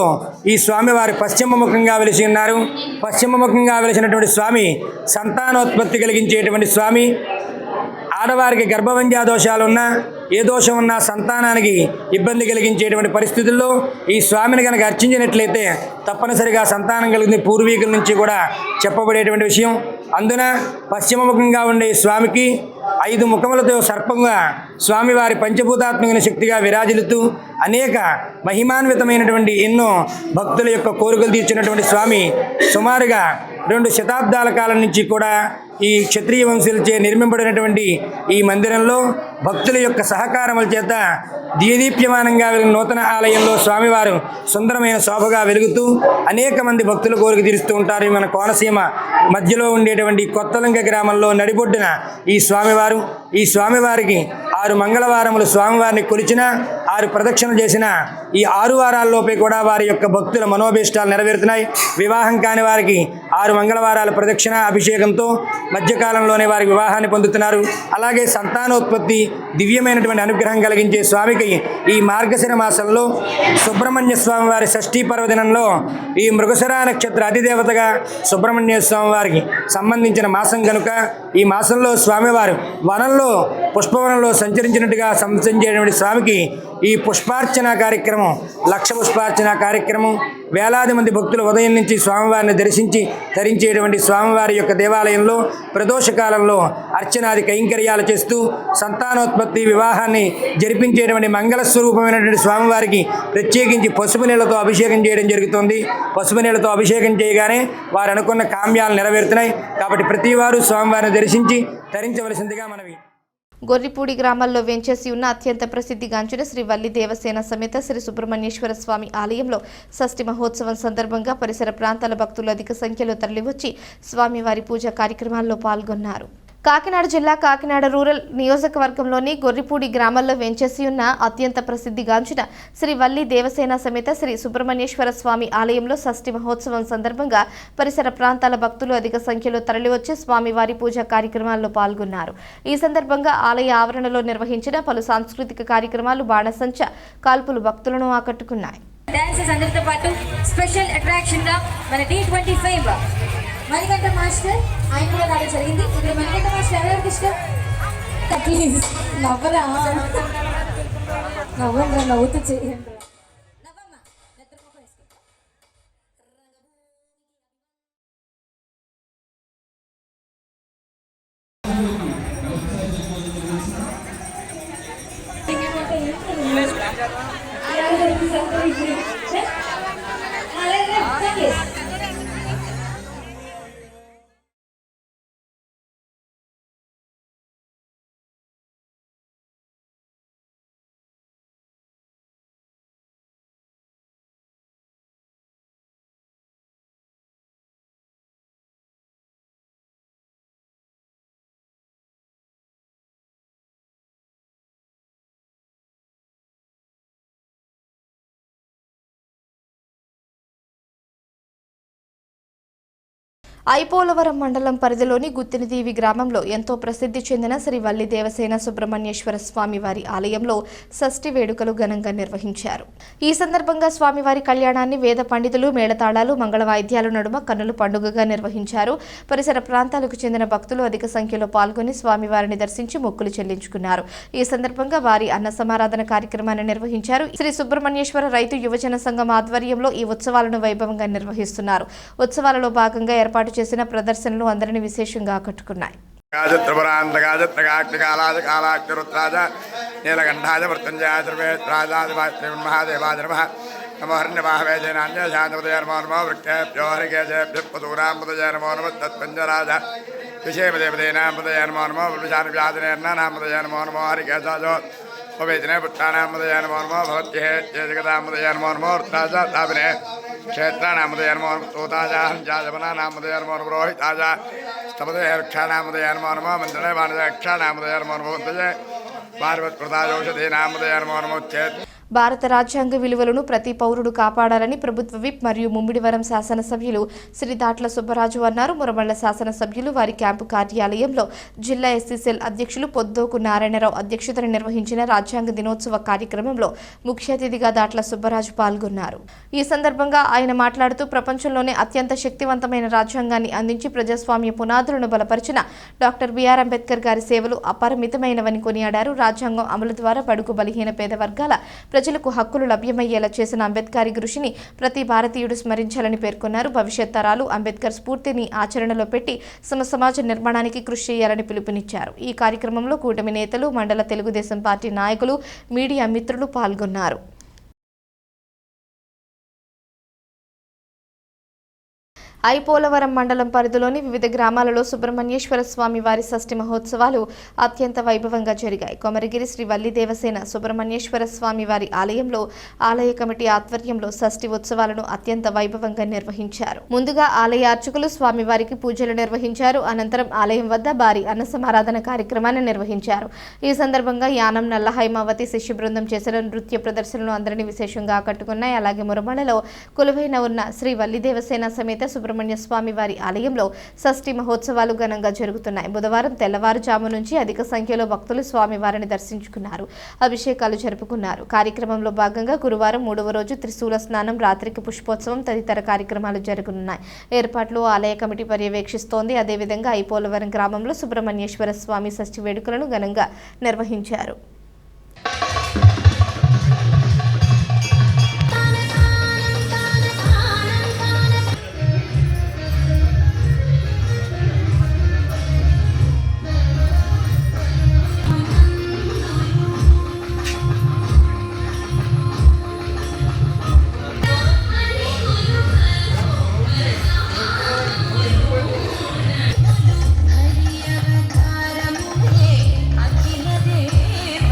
ఈ స్వామివారి పశ్చిమముఖంగా వెలిసి ఉన్నారు. పశ్చిమముఖంగా వెలిసినటువంటి స్వామి సంతానోత్పత్తి కలిగించేటువంటి స్వామి. ఆడవారికి గర్భవంధ్యా దోషాలున్నా, ఏ దోషం ఉన్నా సంతానానికి ఇబ్బంది కలిగించేటువంటి పరిస్థితుల్లో ఈ స్వామిని కనుక అర్చించినట్లయితే తప్పనిసరిగా సంతానం కలిగింది పూర్వీకుల నుంచి కూడా చెప్పబడేటువంటి విషయం. అందున పశ్చిమముఖంగా ఉండే స్వామికి 5 ముఖములతో సర్పంగా స్వామివారి పంచభూతాత్మక శక్తిగా విరాజిల్లుతూ అనేక మహిమాన్వితమైనటువంటి ఎన్నో భక్తుల యొక్క కోరికలు తీర్చినటువంటి స్వామి సుమారుగా 2 శతాబ్దాల కాలం నుంచి కూడా ఈ క్షత్రియ వంశీయులచే నిర్మింపబడినటువంటి ఈ మందిరంలో భక్తుల యొక్క సహకారముల చేత దీదీప్యమానంగా వెలిగిన నూతన ఆలయంలో స్వామివారు సుందరమైన శోభగా వెలుగుతూ అనేక మంది భక్తుల కోరిక తీరుస్తూ ఉంటారు. మన కోనసీమ మధ్యలో ఉండేటువంటి కొత్తలంక గ్రామంలో నడిబొడ్డున ఈ స్వామివారు, ఈ స్వామివారికి 6 మంగళవారములు స్వామివారిని కొలిచిన, 6 ప్రదక్షిణలు చేసిన ఈ 6 వారాల్లోపే కూడా వారి యొక్క భక్తుల మనోభీష్టాలు నెరవేరుతున్నాయి. వివాహం కాని వారికి 6 మంగళవారాల ప్రదక్షిణ అభిషేకంతో మధ్యకాలంలోనే వారికి వివాహాన్ని పొందుతున్నారు. అలాగే సంతానోత్పత్తి దివ్యమైనటువంటి అనుగ్రహం కలిగించే స్వామికి ఈ మార్గశిర మాసంలో సుబ్రహ్మణ్య స్వామి వారి షష్ఠీ పర్వదినంలో ఈ మృగశిర నక్షత్ర అధిదేవతగా సుబ్రహ్మణ్య స్వామి వారికి సంబంధించిన మాసం కనుక ఈ మాసంలో స్వామివారు వనంలో పుష్పవనంలో సంచరించినట్టుగా సంచరించేటువంటి స్వామికి ఈ పుష్పార్చన కార్యక్రమం, 1,00,000 పుష్పార్చన కార్యక్రమం, వేలాది మంది భక్తులు ఉదయం నుంచి స్వామివారిని దర్శించి ధరించేటువంటి స్వామివారి యొక్క దేవాలయంలో ప్రదోషకాలంలో అర్చనాది కైంకర్యాలు చేస్తూ సంతానోత్పత్తి వివాహాన్ని జరిపించేటువంటి మంగళ స్వరూపమైనటువంటి స్వామివారికి ప్రత్యేకించి పసుపు నీళ్లతో అభిషేకం చేయడం జరుగుతుంది. పసుపు నీళ్లతో అభిషేకం చేయగానే వారు అనుకున్న కామ్యాలు నెరవేరుతున్నాయి. కాబట్టి ప్రతి వారు స్వామివారిని దర్శించి ధరించవలసిందిగా మనవి. గొర్రిపూడి గ్రామాల్లో వేంచేసి ఉన్న అత్యంత ప్రసిద్ధిగాంచిన శ్రీ వల్లి దేవసేన సమేత శ్రీ సుబ్రహ్మణ్యేశ్వర స్వామి ఆలయంలో షష్ఠి మహోత్సవం సందర్భంగా పరిసర ప్రాంతాల భక్తులు అధిక సంఖ్యలో తరలివచ్చి స్వామివారి పూజా కార్యక్రమాల్లో పాల్గొన్నారు. కాకినాడ జిల్లా కాకినాడ రూరల్ నియోజకవర్గంలోని గొర్రిపూడి గ్రామాల్లో వేంచేసి ఉన్న అత్యంత ప్రసిద్ధిగాంచిన శ్రీ వల్లి దేవసేన సమేత శ్రీ సుబ్రహ్మణ్యేశ్వర స్వామి ఆలయంలో షష్ఠి మహోత్సవం సందర్భంగా పరిసర ప్రాంతాల భక్తులు అధిక సంఖ్యలో తరలివచ్చి స్వామివారి పూజా కార్యక్రమాల్లో పాల్గొన్నారు. ఈ సందర్భంగా ఆలయ ఆవరణలో నిర్వహించిన పలు సాంస్కృతిక కార్యక్రమాలు, బాణసంచ కాల్పులు భక్తులను ఆకట్టుకున్నాయి. డాన్సెస్ అందరితో పాటు స్పెషల్ అట్రాక్షన్ గా మన T25 మణికంఠ మాస్టర్ ఆయన కూడా రావడం జరిగింది. ఇక్కడ మణికంఠ మాస్టర్ ఎవరికి ఇష్టం? ప్లీజ్ నవ్వరా, నవ్వండి, నవ్వుతూ చేయండి. ఐపోలవరం మండలం పరిధిలోని గుత్తినదీవి గ్రామంలో ఎంతో ప్రసిద్ధి చెందిన శ్రీ వల్లి దేవసేన సుబ్రహ్మణ్యేశ్వర స్వామివారి ఆలయంలో షష్ఠి వేడుకలు ఘనంగా నిర్వహించారు. ఈ సందర్భంగా స్వామివారి కళ్యాణాన్ని వేద పండితులు, మేళతాళాలు, మంగళ వాయిద్యాల నడుమ కన్నుల పండుగగా నిర్వహించారు. పరిసర ప్రాంతాలకు చెందిన భక్తులు అధిక సంఖ్యలో పాల్గొని స్వామివారిని దర్శించి మొక్కులు చెల్లించుకున్నారు. ఈ సందర్భంగా వారి అన్న సమారాధన కార్యక్రమాన్ని నిర్వహించారు. శ్రీ సుబ్రహ్మణ్యేశ్వర రైతు యువజన సంఘం ఆధ్వర్యంలో ఈ ఉత్సవాలను వైభవంగా నిర్వహిస్తున్నారు. ఉత్సవాలలో భాగంగా ఏర్పాటు చేసిన ప్రదర్శనలు అందరినీ విశేషంగా ఆకట్టుకున్నాయి. क्षेत्रानामदयनमोनमोताजा स्तपदयक्षानामदयनमोनमो मन्त्रणे वाणदयक्षानामदयनमोनमो पार्वत्प्रदाजौषधीनामदयनमोनमोच्चेत् భారత రాజ్యాంగ విలువలను ప్రతి పౌరుడు కాపాడాలని ప్రభుత్వ విప్ మరియు ముమ్మిడివరం శాసనసభ్యులు శ్రీ దాట్ల సుబ్బరాజు అన్నారు. మురమళ్ల శాసనసభ్యులు వారి క్యాంపు కార్యాలయంలో జిల్లా ఎస్సీసెల్ అధ్యక్షులు పొద్దోకు నారాయణరావు అధ్యక్షతన నిర్వహించిన రాజ్యాంగ దినోత్సవ కార్యక్రమంలో ముఖ్య అతిథిగా దాట్ల సుబ్బరాజు పాల్గొన్నారు. ఈ సందర్భంగా ఆయన మాట్లాడుతూ ప్రపంచంలోనే అత్యంత శక్తివంతమైన రాజ్యాంగాన్ని అందించి ప్రజాస్వామ్య పునాదులను బలపరిచిన డాక్టర్ బిఆర్ అంబేద్కర్ గారి సేవలు అపరిమితమైనవని కొనియాడారు. రాజ్యాంగం అమలు ద్వారా బడుగు బలహీన పేద వర్గాల ప్రజలకు హక్కులు లభ్యమయ్యేలా చేసిన అంబేద్కర్ కృషిని ప్రతి భారతీయుడు స్మరించాలని పేర్కొన్నారు. భవిష్యత్ తరాలు అంబేద్కర్ స్ఫూర్తిని ఆచరణలో పెట్టి సమాజ నిర్మాణానికి కృషి చేయాలని పిలుపునిచ్చారు. ఈ కార్యక్రమంలో కూటమి నేతలు, మండల తెలుగుదేశం పార్టీ నాయకులు, మీడియా మిత్రులు పాల్గొన్నారు. ఐపోలవరం మండలం పరిధిలోని వివిధ గ్రామాలలో సుబ్రహ్మణ్యేశ్వర స్వామి వారి షష్ఠి మహోత్సవాలు అత్యంత వైభవంగా జరిగాయి. కొమరగిరి శ్రీ వల్లి దేవసేన సుబ్రహ్మణ్యేశ్వర స్వామి వారి ఆలయంలో ఆలయ కమిటీ ఆధ్వర్యంలో షష్ఠి ఉత్సవాలను అత్యంత వైభవంగా నిర్వహించారు. ముందుగా ఆలయ అర్చకులు స్వామివారికి పూజలు నిర్వహించారు. అనంతరం ఆలయం వద్ద భారీ అన్న సమారాధన కార్యక్రమాన్ని నిర్వహించారు. ఈ సందర్భంగా యానం నల్ల హైమావతి శిష్య బృందం చేసిన నృత్య ప్రదర్శనలు అందరినీ విశేషంగా ఆకట్టుకున్నాయి. అలాగే మురమలలో కొలువైన ఉన్న శ్రీ వల్లి దేవసేన సమేత సుబ్రహ్మణ్య స్వామి వారి ఆలయంలో షష్ఠి మహోత్సవాలు ఘనంగా జరుగుతున్నాయి. బుధవారం తెల్లవారుజాము నుంచి అధిక సంఖ్యలో భక్తులు స్వామివారిని దర్శించుకున్నారు, అభిషేకాలు జరుపుకున్నారు. కార్యక్రమంలో భాగంగా గురువారం 3వ రోజు త్రిశూల స్నానం, రాత్రికి పుష్పోత్సవం తదితర కార్యక్రమాలు జరగనున్నాయి. ఏర్పాట్లు ఆలయ కమిటీ పర్యవేక్షిస్తోంది. అదేవిధంగా ఐపోలవరం గ్రామంలో సుబ్రహ్మణ్యేశ్వర స్వామి షష్ఠి వేడుకలను ఘనంగా నిర్వహించారు. హరి అవతారము అఖిల దేవ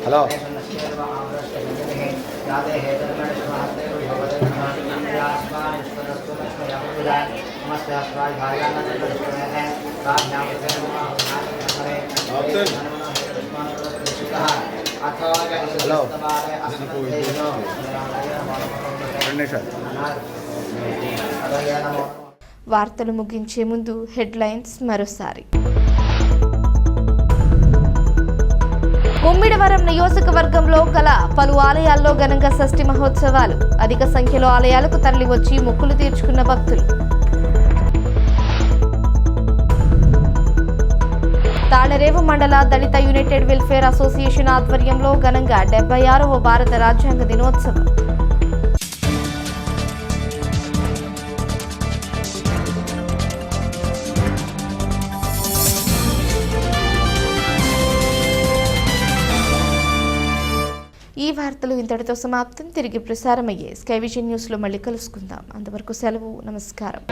హలో హలో వార్తలు ముగించే ముందు హెడ్లైన్స్ మరోసారి. ముమ్మిడివరం నియోజకవర్గంలో గల పలు ఆలయాల్లో ఘనంగా షష్ఠి మహోత్సవాలు. అధిక సంఖ్యలో ఆలయాలకు తరలివచ్చి మొక్కులు తీర్చుకున్న భక్తులు. తాళరేవు మండల దళిత యునైటెడ్ వెల్ఫేర్ అసోసియేషన్ ఆధ్వర్యంలో ఘనంగా 76వ భారత రాజ్యాంగ దినోత్సవం. ఈ వార్తలు ఇంతటితో సమాప్తం. తిరిగి ప్రసారమయ్యే స్కై విజన్ న్యూస్లో మళ్ళీ కలుసుకుందాం. అంతవరకు సెలవు. నమస్కారం.